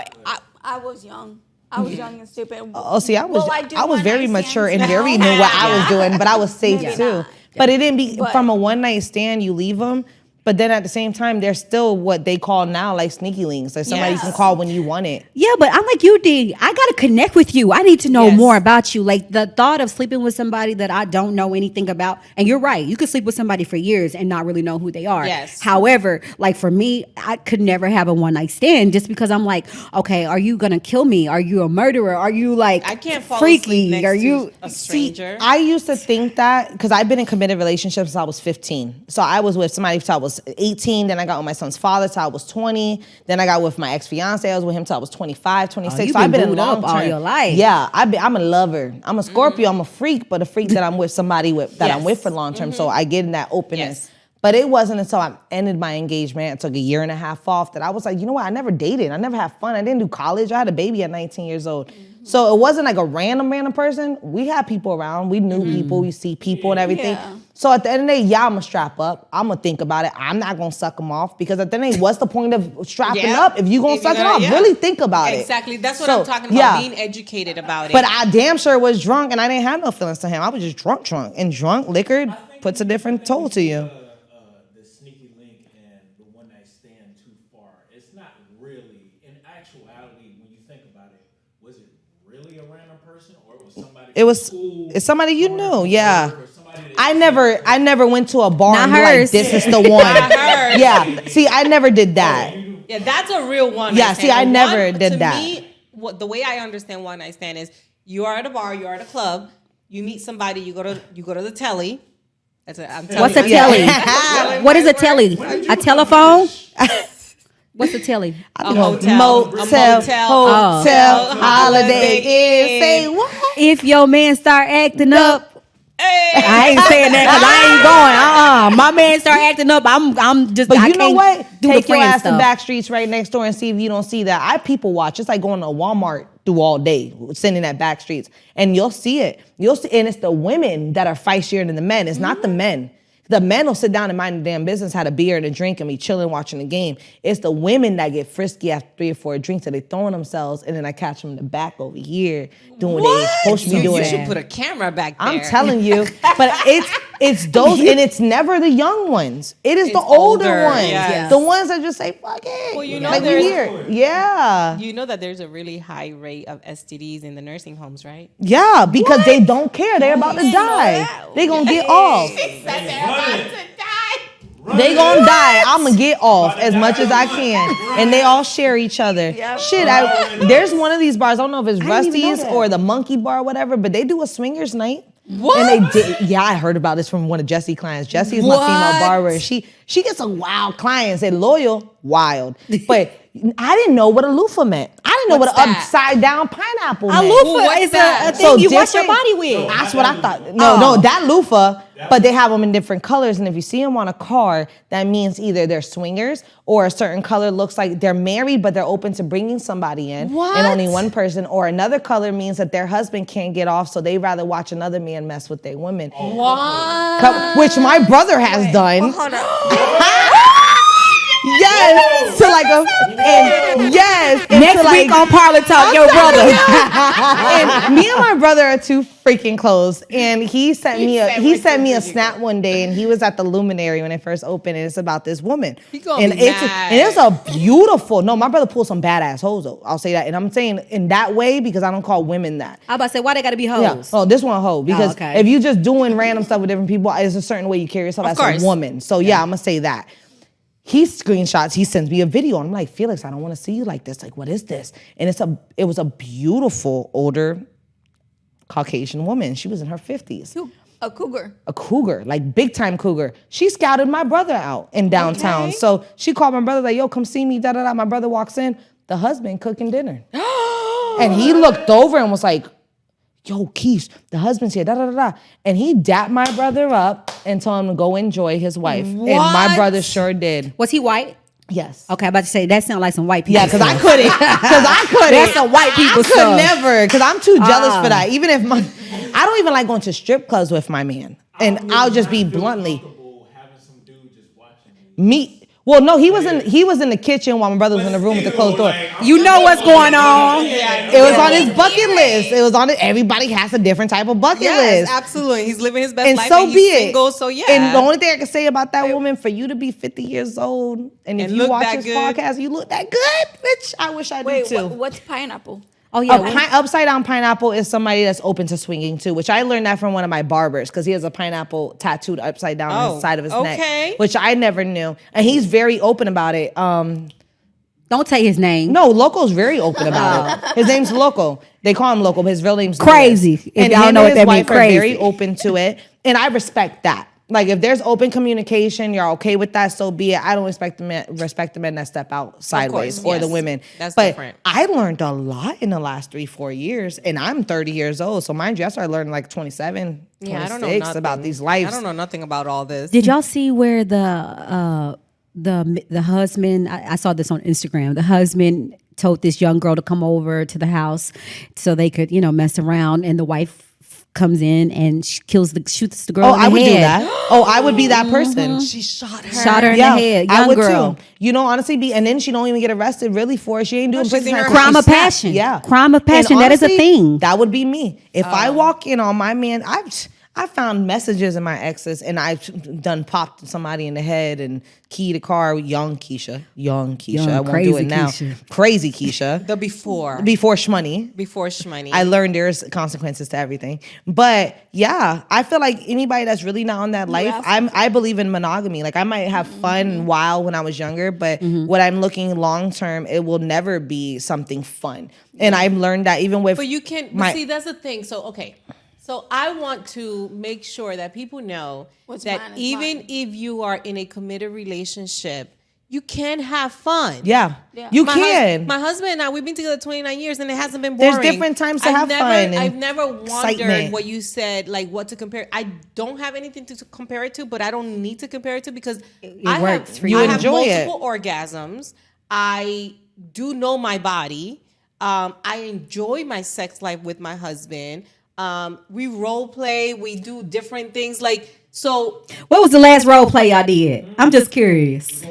I was young. I was young and stupid. Oh, see, I was do I was one very night mature and stands very now. knew what I was doing, but I was safe Maybe too. not. But it didn't be But- from a one night stand. You leave them, but then at the same time, they're still what they call now like sneaky links, like somebody you can Yes. call when you want it. Yeah, but I'm like you, Dee. I gotta connect with you. I need to know Yes. more about you. Like the thought of sleeping with somebody that I don't know anything about. And you're right. You could sleep with somebody for years and not really know who they are. Yes. However, like for me, I could never have a one night stand just because I'm like, okay, are you gonna kill me? Are you a murderer? Are you like I can't fall freaky? asleep next Are to you? a stranger. I used to think that because I've been in committed relationships since I was 15. So I was with somebody till I was 18. Then I got with my son's father till I was 20. Then I got with my ex-fiance. I was with him till I was 25, 26. you've So I've been been in booed up long all term. your life. Yeah, I'm a lover. I'm a Scorpio. I'm a freak, but a freak that I'm with somebody that I'm Yes. with for long term. So I get in that openness. Yes. But it wasn't until I ended my engagement, I took a year and a half off, that I was like, you know what? I never dated. I never had fun. I didn't do college. I had a baby at 19 years old. So it wasn't like a random person. We had people around. We knew people. We see people and everything. Yeah. So at the end of the day, yeah, I'm going to strap up. I'm going to think about it. I'm not going to suck them off because at the end of the day, what's the point of strapping Yeah. up if you going to If you're suck it gonna- off? yeah. Really think about it. Exactly. That's what So, I'm talking about. yeah. Being educated about it. But I damn sure was drunk and I didn't have no feelings to him. I was just drunk. And drunk liquor puts a different toll to you. The sneaky link and the one night stand too far. It's not really, in actuality, when you think about it, was it really a random person or it was somebody? It's somebody you knew, yeah. Or somebody that I never went to a bar Not and be hers. like, this is the one. hers. Yeah. See, I never did that. yeah, that's a real one. Yeah, night see, stand. I never To did that. Me, the way I understand one night stand is you are at a bar, you are at a club, You meet somebody, you go to the telly. What's a telly? What is a telly? A telephone? What's a telly? A hotel. Motel, holiday inn. Say what? If your man start acting up. I ain't saying that because I ain't going. My man start acting up. I'm just. But I you know can't what? do Take the your friend ass to stuff. back streets right next door and see if you don't see that. I people watch. It's like going to Walmart through all day, sitting at back streets, and you'll see it. You'll see, and it's the women that are feistier than the men. It's not the men. The men will sit down and mind their damn business, had a beer and a drink, and be chilling watching the game. It's the women that get frisky after 3 or 4 drinks that they throwing themselves, and then I catch them in the back over here doing what they supposed to be doing. You should put a camera back there. I'm telling you, but it's those, and it's never the young ones. It is the older ones, yes. the ones that just say "fuck it." Well, you know like we there's- here, yeah, You know that there's a really high rate of STDs in the nursing homes, right? yeah, because they don't care. They're about to die. They gonna get off. They gonna die. I'm gonna get off as much as I can, and they all share each other. Shit, there's one of these bars. I don't know if it's didn't even know Rusty's that. or the Monkey Bar, or whatever, but they do a swingers night. What? And they did. Yeah, I heard about this from one of Jesse's clients. Jesse's my female barber, and she gets some wild clients. And loyal, wild. But I didn't know what a loofah meant. I didn't know What's what an that? upside down pineapple A meant. loofah what's is that? a thing you wash your different- body with. That's what I thought. No, that loofah, but they have them in different colors. And if you see them on a car, that means either they're swingers or a certain color looks like they're married, but they're open to bringing somebody in. And only one person. Or another color means that their husband can't get off, so they rather watch another man mess with their women. What? Which my brother has done. Hold on. Yes, to like and Next to like, week on Parlor Talk, your brother. and me and my brother are too freaking close. And he sent me a snap one day, and he was at the Luminary when it first opened, and it's about this woman. He gonna and be it's mad. and it's a beautiful. No, my brother pulled some badass hoes though. I'll say that, and I'm saying in that way because I don't call women that. I about to say, why they gotta be hoes? Yeah. Oh, this one a hoe because okay. if you just doing random stuff with different people, there's a certain way you carry yourself Of as course. a woman. So yeah, I'm gonna say that. He screenshots, he sends me a video, and I'm like, Felix, I don't want to see you like this. Like, what is this? And it was a beautiful older Caucasian woman. She was in her 50s. A cougar. A cougar, like big time cougar. She scouted my brother out in downtown. Okay. So she called my brother like, yo, come see me, da-da-da. My brother walks in, the husband cooking dinner. And he looked over and was like, yo, Keish, the husband's here, da-da-da-da. And he dapped my brother up and told him to go enjoy his wife. And my What? brother sure did. Was he white? Yes. Okay, I'm about to say that sounds like some white people. Yeah, because I stuff. couldn't. Because I couldn't. That's some white people I could stuff. never. Because I'm too jealous for that. Even if I don't even like going to strip clubs with my man. And I'll just be bluntly. Having some dude just watching me. Well, no, he was in the kitchen while my brother was in the room with the closed door. You know what's going on. It was on his bucket list. It was on it. Everybody has a different type of bucket Yes, list. absolutely. He's living his best And life. so and be he's it. single, so yeah. And the only thing I can say about that woman, for you to be 50 years old, and if And you look watch that this good. podcast, you look that good, bitch. I wish I Wait, did too. what's pineapple? Oh yeah. Upside down pineapple is somebody that's open to swinging too, which I learned that from one of my barbers because he has a pineapple tattooed upside down on the side of his okay. neck, which I never knew, and he's very open about it. Don't say his name. No, Loco's very open about it. His name's Loco. They call him Loco, but his real name's Crazy. Lewis. If And y'all him know and what his that means, wife are very crazy. open to it, and I respect that. Like if there's open communication, you're okay with that, so be it. I don't respect the men that step out sideways or yes. the women. That's but different. I learned a lot in the last 3-4 years, and I'm 30 years old. So mind you, I started learning like 27, 26 Yeah, I don't know about nothing. these lives. I don't know nothing about all this. Did y'all see where the husband? I saw this on Instagram. The husband told this young girl to come over to the house so they could, mess around, and the wife comes in and shoots the girl. Oh, in the I would head. do that. Oh, I would be that person. She shot her. Shot her in the head. Young I would girl. too. Honestly, and then she don't even get arrested really for it. She ain't doing she's prison in time. her She Crime of snapped. passion. Yeah, Crime of passion. And That is a thing. That would be me. If I walk in on my man, I found messages in my exes, and I've done popped somebody in the head and keyed a car. Young Keisha. I won't do crazy it now. Keisha. Crazy Keisha. The before Shhmoney. Before Shhmoney. I learned there's consequences to everything. But yeah, I feel like anybody that's really not on that life, I believe in monogamy. Like I might have fun and wild when I was younger, but what I'm looking long term, it will never be something fun. And I've learned that even with But you can my- see that's the thing. So So I want to make sure that people know What's that mine is even mine. if you are in a committed relationship, you can have fun. Yeah. Yeah. You My can. my husband and I, we've been together 29 years and it hasn't been boring. There's different times to I've have never, fun and I've never wondered excitement. what you said, like what to compare. I don't have anything to compare it to, but I don't need to compare it to because I works have, for you. I You have enjoy it. multiple orgasms. I do know my body. I enjoy my sex life with my husband. We role play. We do different things. Like, so What was the last role play y'all did? I'm just curious.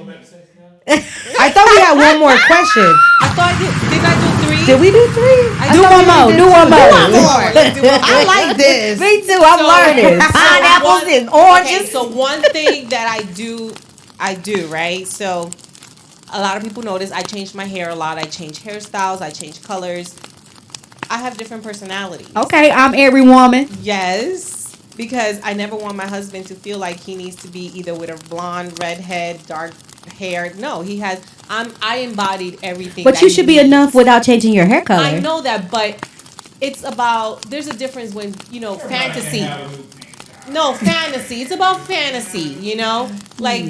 I thought we had one more question. I thought did I do 3? Did we do 3? Do one more. Do one more. Let's do one more. I like this. Me too. I'm learning. Pineapples one- and oranges. Okay, so one thing that I do, right? So a lot of people notice I change my hair a lot. I change hairstyles. I change colors. I have different personalities. Okay, I'm every woman. Yes, because I never want my husband to feel like he needs to be either with a blonde, redhead, dark hair. No, he has. I embodied everything. But that you he should be needs. enough without changing your hair color. I know that, but it's about. There's a difference when fantasy. No, fantasy. It's about fantasy, Like,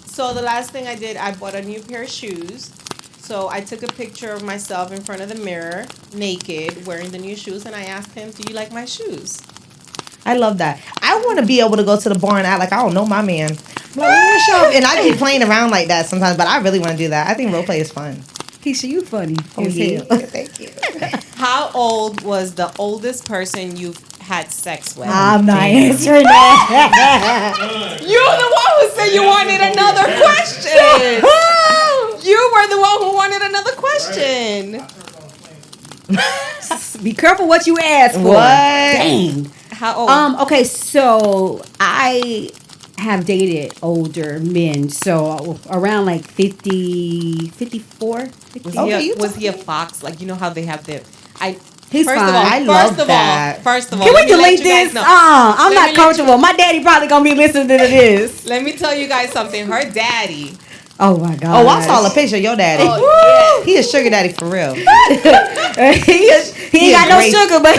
so the last thing I did, I bought a new pair of shoes. So I took a picture of myself in front of the mirror, naked, wearing the new shoes, and I asked him, "Do you like my shoes?" I love that. I want to be able to go to the bar and act like I don't know my man. Like, what's up? And I be playing around like that sometimes, but I really want to do that. I think role play is fun. Keisha, you funny. Thank you. How old was the oldest person you've had sex with? I'm not answering that. You're the one who said you wanted another question. You were the one who wanted another question. Be careful what you ask for. What? Dang. How old? Okay, so I have dated older men, so around like 50, 54, 50. Was he a fox? Like, you know how they have their... He's First fine. of all, I love that. First of all, Can let we me let delete you guys this? know. I'm Let not me let comfortable. My daddy probably gonna be listening to this. Let me tell you guys something. Her daddy. Oh my god. Oh, I saw a picture of your daddy. Oh, He is sugar daddy for real. he ain't got no great. sugar, but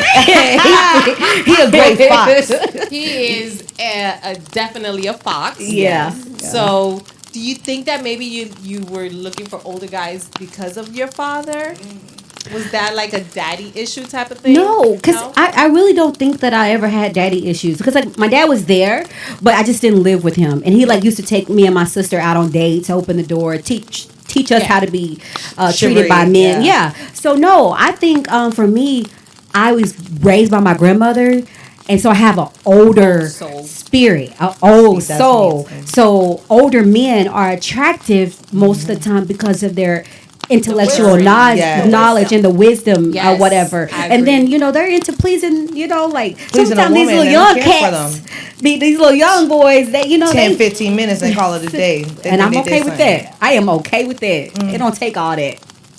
He a great fox. He is definitely a fox. Yeah. So, do you think that maybe you were looking for older guys because of your father? Was that like a daddy issue type of thing? No, because I really don't think that I ever had daddy issues. Because like my dad was there, but I just didn't live with him. And he like used to take me and my sister out on dates, open the door, teach us how to be treated by men. Yeah. So no, I think for me, I was raised by my grandmother. And so I have an older spirit, an old See, that's soul. me too. So older men are attractive most of the time because of their intellectual wisdom. knowledge, Yes. knowledge and the wisdom or Yes, whatever. I And then, agree. they're into pleasing, like Pleasing a sometimes these woman, little they young don't care for cats, these little young boys that, 10, they, 15 minutes and call it a day. They and think I'm they okay did with something. that. I am okay with that. It don't take all that.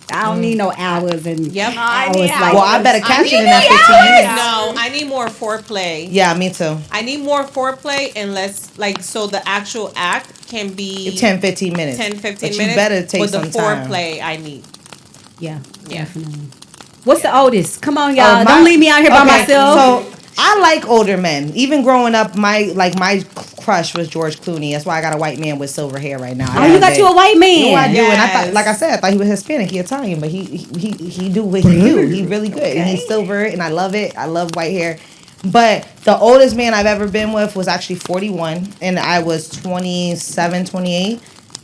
I don't need no hours and Yep. I hours need like Well, I better catch it in that 15 minutes. No, I need more foreplay. Yeah, me too. I need more foreplay and less, so the actual act can be 10, 15 minutes. 10, 15 but minutes. you better take but some the time. foreplay I need. yeah, Yeah. definitely. What's the oldest? Come on, y'all. Oh, Don't leave me out here by okay, myself. So I like older men. Even growing up, my crush was George Clooney. That's why I got a white man with silver hair right now. Oh, you got you a white man. No, I do, and I Yes. thought, like I said, I thought he was Hispanic. He Italian, but he do what he do. He really good, and he's silver, and I love it. I love white hair. But the oldest man I've ever been with was actually 41, and I was 27, 28,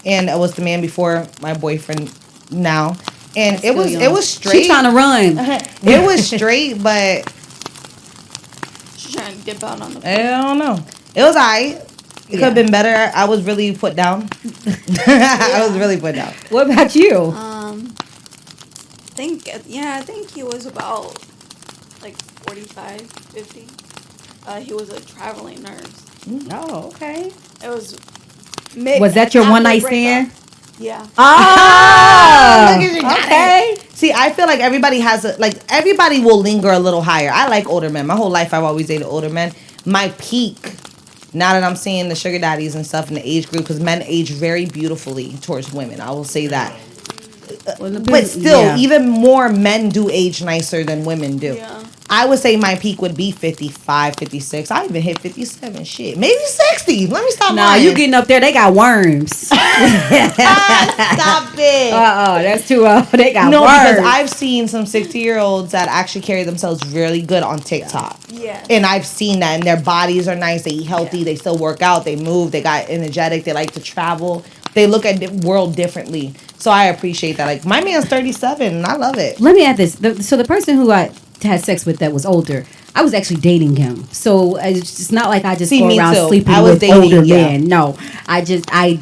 and it was the man before my boyfriend now, and it was straight. She trying to run. It was straight, but She's trying to dip out on the I don't know. It was alright. It could have been better. I was really put down. I was really put down. What about you? I think he was about like 45, 50. He was a traveling nurse. Oh, okay. It was Was that your after one night breakup. stand? Yeah. Oh, Look at you, got okay. See, I feel like everybody everybody will linger a little higher. I like older men. My whole life I've always dated older men. My peak, now that I'm seeing the sugar daddies and stuff in the age group, because men age very beautifully towards women. I will say that. But still, even more men do age nicer than women do. Yeah. I would say my peak would be 55, 56. I even hit 57. Shit, maybe 60. Let me stop. Nah, lying. you getting up there? They got worms. Stop it. That's too. They got No, worms. because I've seen some 60-year-olds that actually carry themselves really good on TikTok. Yeah. And I've seen that, and their bodies are nice. They eat healthy. They still work out. They move. They got energetic. They like to travel. They look at the world differently. So I appreciate that. Like, my man's 37, and I love it. Let me add this. So the person who I had sex with that was older, I was actually dating him. So it's not like I just See, go me around too. sleeping I was with dating, older yeah. men. No, I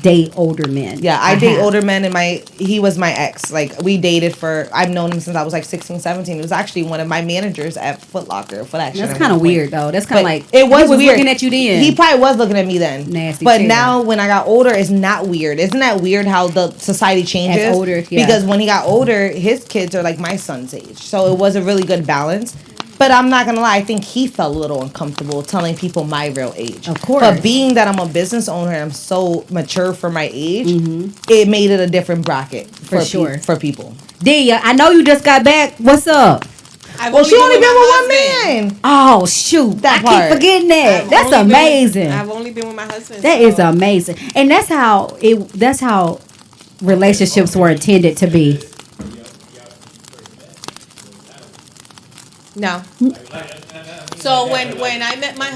date older men. Yeah, I date have. older men, and he was my ex. Like, we dated I've known him since I was like 16, 17. He was actually one of my managers at Foot Locker, Foot Action. That's kind of weird though. That's kind of like it was he was weird. looking at you then. He probably was looking at me then. Nasty But chair. now when I got older, it's not weird. Isn't that weird how the society changes? As older, yeah. Because when he got older, his kids are like my son's age. So it was a really good balance. But I'm not gonna lie, I think he felt a little uncomfortable telling people my real age. Of course. But being that I'm a business owner and I'm so mature for my age, it made it a different bracket For sure. for people. Dee, I know you just got back. What's up? Well, she only been with one man. Oh shoot! That I part. keep forgetting that. That's amazing. I've only been with my husband. That is amazing, and that's how relationships were intended to be. No. So when I met my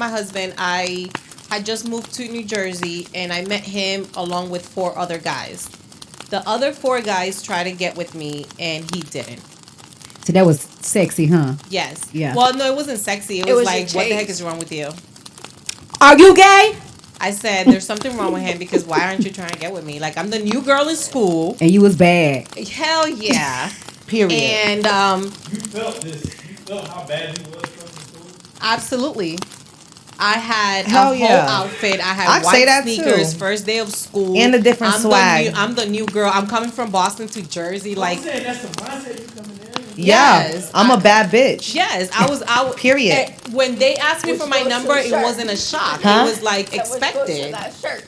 husband, I had just moved to New Jersey, and I met him along with 4 other guys. The other 4 guys tried to get with me, and he didn't. So that was sexy, huh? Yes. Yeah. Well, no, it wasn't sexy. It was was like, your what the heck chase. is wrong with you? Are you gay? I said, there's something wrong with him because why aren't you trying to get with me? Like, I'm the new girl in school. And you was bad. Hell yeah. Period. And You felt this. You felt how bad you was from school. absolutely. I had Hell a yeah. whole outfit. I had I'd say white that sneakers, too. first day of school. And a different swag. I'm the new girl. I'm coming from Boston to Jersey. I'm Like, saying that's the mindset you coming in. Yeah, Yes, I'm a bad bitch. yes, I was. Period. When they asked me Which for my goes to number, the it shirt. wasn't a shock. Huh? It was like That was close to expected. that shirt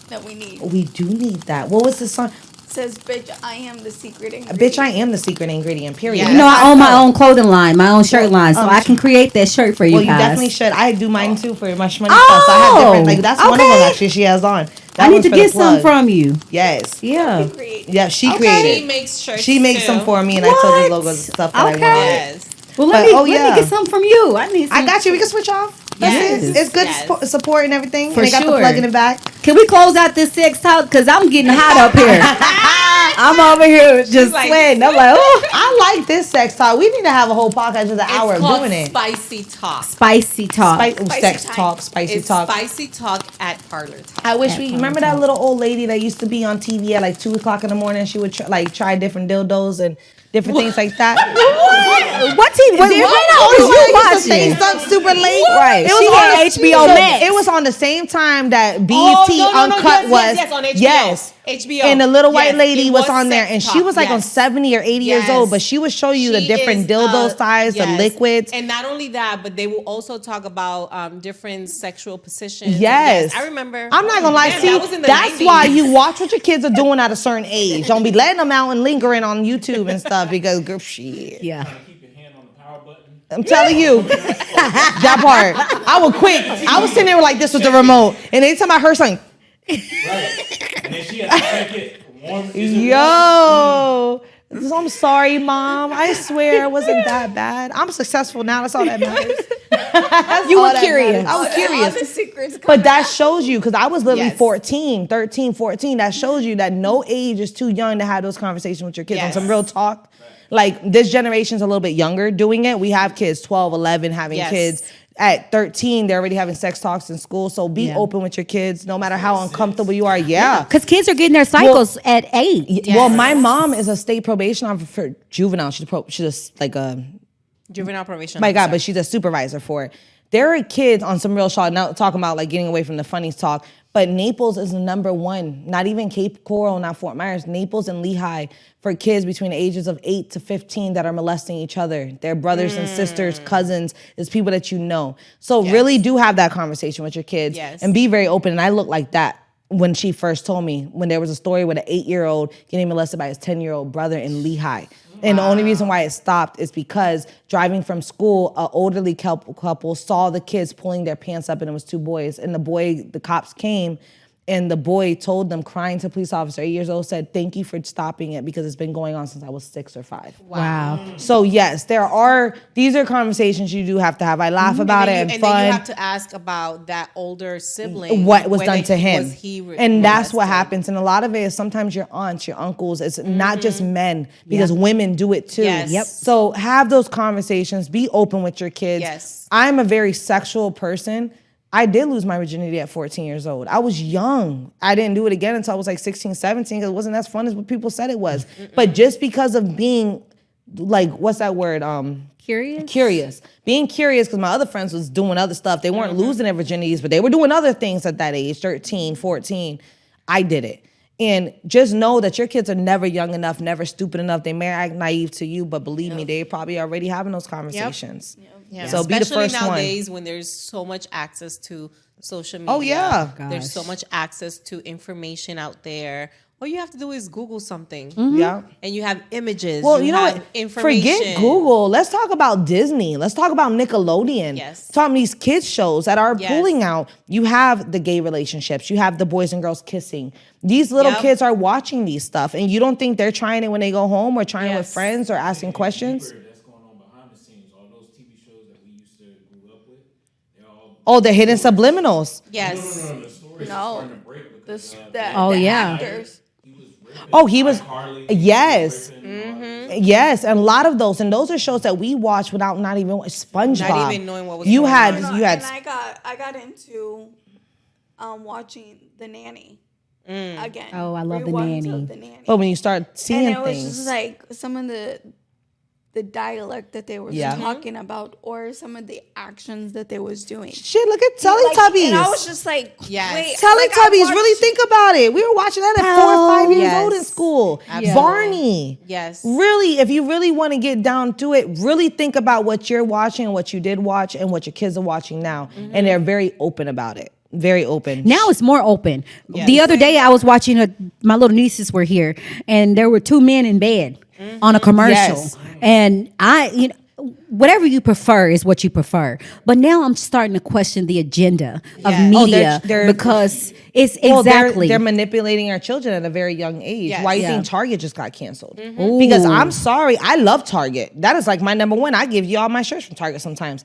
that we need. We do need that. What was the song? Says, bitch, I am the secret ingredient. Bitch, I am the secret ingredient. Period. Yeah. You know, That's I how own my felt. own clothing line, my own shirt line, so I can create that shirt for you Well, you guys. definitely should. I do mine too for my Shhmoney stuff. So I have different. Like that's one of them okay. actually. She has on. That I need one's to for the get some plug. from you. Yes. Yeah. Create. Yeah, she She created. makes shirts. She makes too. them for me, and I told her What? logos and stuff that I Okay. want. Yes. Well, But, let me yeah. get some from you. I need some. I got you. We can switch off. That's Yes. it. It's good Yes. support and everything. For and they got the sure. plug in the back. Can we close out this sex talk? Because I'm getting hot up here. I'm over here just like- sweating. I'm like, oh. I like this sex talk. We need to have a whole podcast just an hour It's of called doing it. Spicy Talk. Spicy talk. Sex time. talk, spicy It's talk. Spicy Talk at Parlor Talk. I wish At we Parlor remember Talk. that little old lady that used to be on TV at like 2:00 in the morning. She would try different dildos and different things like that. What TV? What was you Stay watching? stuck super late. Right. It was She on had the- HBO so Max. It was on the same time that BET no, Uncut was. yes, on HBO. Yes. HBO. And the little white Yes, lady it was on there, Sex and she Talk, was like on yes. 70 or 80 years Yes. old, but she would show you the She different is, dildo size, the yes. liquids. And not only that, but they will also talk about different sexual positions. Yes. I remember. I'm not gonna lie, Yeah, see, that was in the that's 90s. why you watch what your kids are doing at a certain age. Don't be letting them out and lingering on YouTube and stuff because, girl, shit. Yeah. Trying to keep your hand on the power button. I'm telling you, that part. I would quit. I was sitting there like this with the remote, and anytime I heard something, Right. And then she had to check it. Warm. Is it warm? yo, I'm sorry, Mom. I swear it wasn't that bad. I'm successful now. That's all that matters. That's You all were that curious. matters. I was All curious. the secrets But that shows you, because I was literally Yes. 14, 13, 14. That shows you that no age is too young to have those conversations with your kids on Yes. some real talk. Like, this generation's a little bit younger doing it. We have kids 12, 11 having Yes. kids. At 13, they're already having sex talks in school. So be Yeah. open with your kids, no matter how uncomfortable you are. Yeah. Because kids are getting their cycles at 8. Well, my mom is a state probation officer for juvenile. She's like a Juvenile probation. my God, officer. but she's a supervisor for it. There are kids on some real shot now talking about like getting away from the funny talk, but Naples is the number one. Not even Cape Coral, not Fort Myers. Naples and Lehigh for kids between the ages of 8 to 15 that are molesting each other. Their brothers and sisters, cousins, is people that you know. So really do have that conversation with your kids Yes. and be very open. And I look like that when she first told me, when there was a story with an 8-year-old getting molested by his 10-year-old brother in Lehigh. And the only reason why it stopped is because driving from school, an elderly couple saw the kids pulling their pants up, and it was 2 boys. And the cops came, and the boy told them, crying to a police officer, 8 years old, said, "Thank you for stopping it because it's been going on since I was 6 or 5." Wow. So yes, these are conversations you do have to have. I laugh about it and then fun. you have to ask about that older sibling. What was whether done to him. Was he and that's what molested. happens. And a lot of it is sometimes your aunts, your uncles. It's not just men, because women do it too. Yes. Yep. So have those conversations. Be open with your kids. Yes. I'm a very sexual person. I did lose my virginity at 14 years old. I was young. I didn't do it again until I was like 16, 17, because it wasn't as fun as what people said it was. But just because of being, like, what's that word? Curious. Being curious, because my other friends was doing other stuff. They weren't losing their virginities, but they were doing other things at that age, 13, 14. I did it. And just know that your kids are never young enough, never stupid enough. They may act naive to you, but believe me, they probably already having those conversations. Yeah. So be the Especially first nowadays when there's so much access to social media. Oh, yeah. There's so much access to information out there. All you have to do is Google something. Yeah. And you have images. Well, you know have what? Information. Forget Google. Let's talk about Disney. Let's talk about Nickelodeon. Yes. Talk about these kids shows that are Yes. pulling out. You have the gay relationships. You have the boys and girls kissing. These little Yep. kids are watching these stuff, and you don't think they're trying it when they go home or trying it with Yes. friends or asking questions? That's going on behind the scenes. All those TV shows that we used to grew up with, they're all. Oh, the hidden subliminals. Yes. No, the story's No. starting to break because Oh, the yeah. actors. Oh, he was. Harley. Yes. Yes, and a lot of those, and those are shows that we watched without not even SpongeBob. Not even knowing what was you going had on. you had And I got into watching The Nanny again. Oh, I love The Reruns Nanny. of The Nanny. but when you start seeing And it was things, just like some of the dialect that they were talking about, or some of the actions that they was doing. shit, look at Like, Teletubbies. and I was just like, Yes. wait, Teletubbies, like, I watched- really think about it. We were watching that at 4 or 5 years Yes. old in school. Absolutely. Barney. Yes. Really, if you really want to get down to it, really think about what you're watching, what you did watch, and what your kids are watching now. And they're very open about it. Very open. Now it's more open. The other day I was watching my little nieces were here, and there were 2 men in bed on a commercial. Yes. And whatever you prefer is what you prefer. But now I'm starting to question the agenda of Yes. media they're- because it's Well, exactly. they're manipulating our children at a very young age. Yes. Why do you Yeah. think Target just got canceled? Because I'm sorry, I love Target. That is like my number one. I give you all my shirts from Target sometimes.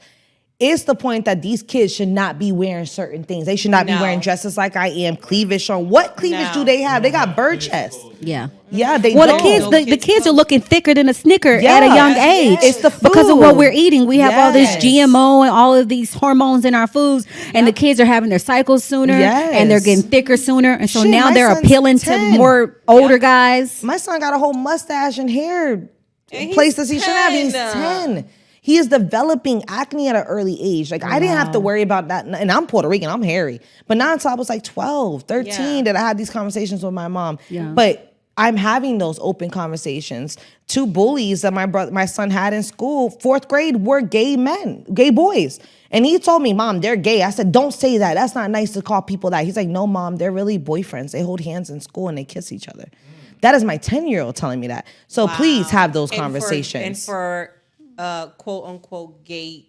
It's the point that these kids should not be wearing certain things. They should not be No. wearing dresses like I am, cleavage on. What cleavage No. do they have? They got bird chests. yeah. Yeah, they Well, don't. the kids are looking thicker than a Snicker at a Yeah. young Yes. age. It's the because of what food. we're eating. We have all this Yes. GMO and all of these hormones in our foods, and the kids are having their cycles sooner, and they're Yes. getting thicker sooner, and so Shit, now my they're son's appealing 10. to more older guys. My son got a whole mustache and hair he's places he shouldn't have. He's 10. 10. He is developing acne at an early age. Like, I didn't have to worry about that. And I'm Puerto Rican, I'm hairy. But not until I was like 12, 13 Yeah. that I had these conversations with my mom. Yeah. But I'm having those open conversations. 2 bullies that my son had in school, 4th grade, were gay men, gay boys. And he told me, Mom, they're gay. I said, don't say that. That's not nice to call people that. He's like, no, Mom, they're really boyfriends. They hold hands in school and they kiss each other. That is my 10-year-old telling me that. So please have those conversations. And for a quote unquote gay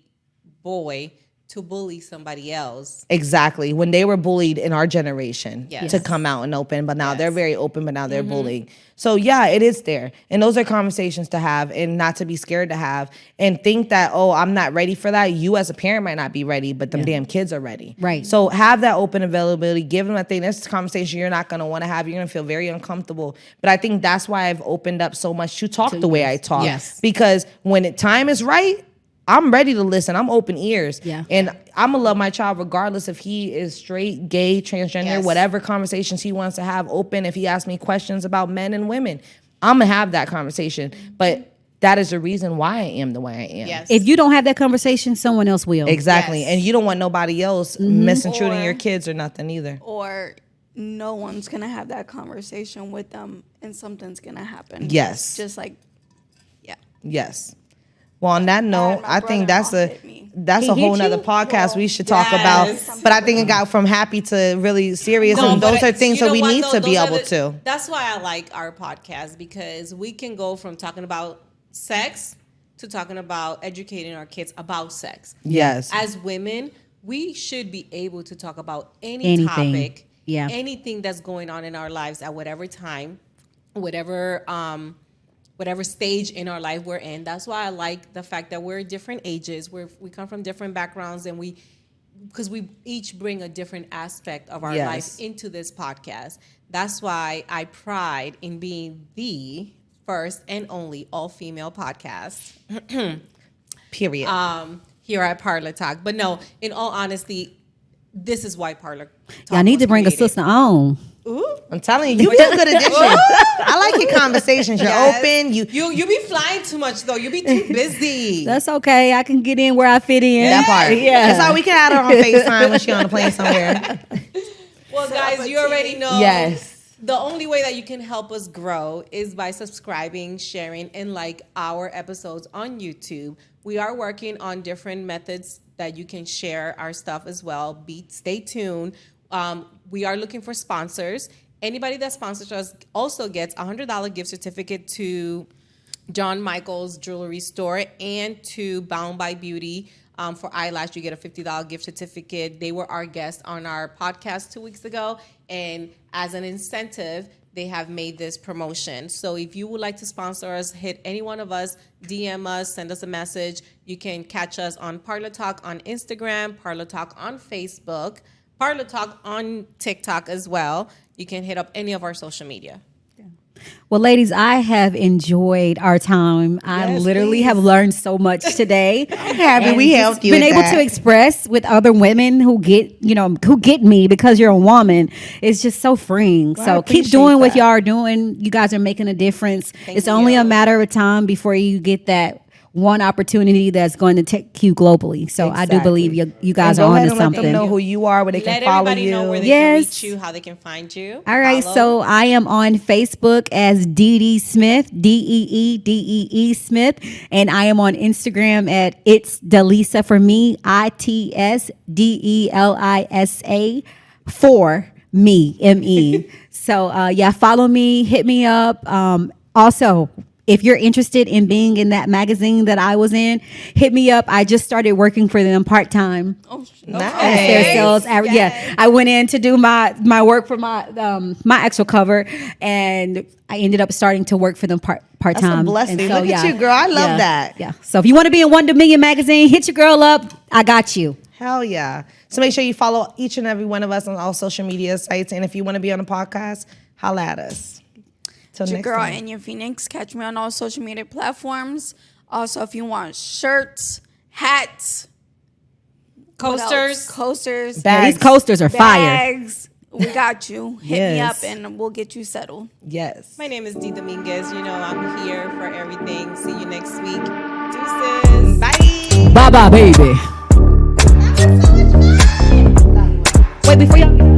boy to bully somebody else. Exactly. When they were bullied in our generation Yes. to come out and open, but now Yes. they're very open, but now they're bullying. So yeah, it is there. And those are conversations to have and not to be scared to have and think that, oh, I'm not ready for that. You as a parent might not be ready, but them damn kids are ready. Right. So have that open availability, give them a thing. This is a conversation you're not going to want to have. You're going to feel very uncomfortable. But I think that's why I've opened up so much to talk the way I talk. Yes. Because when time is right, I'm ready to listen. I'm open ears. Yeah. And I'm going to love my child regardless if he is straight, gay, transgender, Yes. whatever conversations he wants to have open. If he asks me questions about men and women, I'm going to have that conversation. But that is the reason why I am the way I am. Yes. If you don't have that conversation, someone else will. Exactly. Yes. And you don't want nobody else misintruding Or- your kids or nothing either. Or no one's gonna have that conversation with them, and something's gonna happen. Yes. Just like, yeah. Yes. Well, on that note, my I think that's brother-in-law hit me. that's He a whole hit nother you? podcast we should talk Yes. about. But I think it got from happy to really serious, No, and but those are it's- things you that know we what, need though? to be Those are able the- to. That's why I like our podcast, because we can go from talking about sex to talking about educating our kids about sex. Yes. As women, we should be able to talk about any Anything. topic, Yeah. anything that's going on in our lives at whatever time, whatever stage in our life we're in. That's why I like the fact that we're different ages. We come from different backgrounds, and because we each bring a different aspect of our life into this podcast. That's why I pride in being the first and only all-female podcast. Period. Here at Parlor Talk. But no, in all honesty, this is why Parlor Talk Y'all need was to bring created. a sister on. I'm telling you, you be a good addition. I like your conversations. You're open. You be flying too much though. You be too busy. That's okay. I can get in where I fit in. that part. Yeah. That's how we can add her on FaceTime when she's on a plane somewhere. Well, guys, you already know. Yes. The only way that you can help us grow is by subscribing, sharing, and like our episodes on YouTube. We are working on different methods that you can share our stuff as well. Stay tuned. We are looking for sponsors. Anybody that sponsors us also gets a $100 gift certificate to John Michael's Jewelry Store and to Bound by Beauty. For eyelash, you get a $50 gift certificate. They were our guests on our podcast 2 weeks ago. And as an incentive, they have made this promotion. So if you would like to sponsor us, hit any one of us, DM us, send us a message. You can catch us on Parlor Talk on Instagram, Parlor Talk on Facebook, Parlor Talk on TikTok as well. You can hit up any of our social media. Well, ladies, I have enjoyed our time. I literally have learned so much today. I'm happy And we just helped you been with able that. to express with other women who get me because you're a woman. It's just so freeing. Well, I So keep appreciate doing what that. y'all are doing. You guys are making a difference. It's only a matter of time before you get that one opportunity that's going to take you globally. So I do believe you guys And are go ahead onto and let them something. know who you are, where they Let can follow everybody you. know where they Yes. can reach you, how they can find you. All right, Follow. so I am on Facebook as Dee Smith, Deedee Smith, and I am on Instagram at It's Delisa for me, ITSDELISA for me, ME. So follow me, hit me up. Also, if you're interested in being in that magazine that I was in, hit me up. I just started working for them part-time. Nice. Their sales. I went in to do my work for my actual cover, and I ended up starting to work for them part That's time. a blessing. And Look at you, girl. I love that. Yeah. So if you want to be in One Dominion magazine, hit your girl up. I got you. Hell yeah. So make sure you follow each and every one of us on all social media sites. And if you want to be on the podcast, holla at us. Till It's your next girl time. Enya Phoenix. Catch me on all social media platforms. Also, if you want shirts, hats, what else? Coasters. Coasters, Bags. These coasters are fire. bags. We got you. Hit me up Yes. and we'll get you settled. Yes. My name is Dee Dominguez. You know I'm here for everything. See you next week. Deuces. Bye. Bye bye, baby. Wait, before y'all.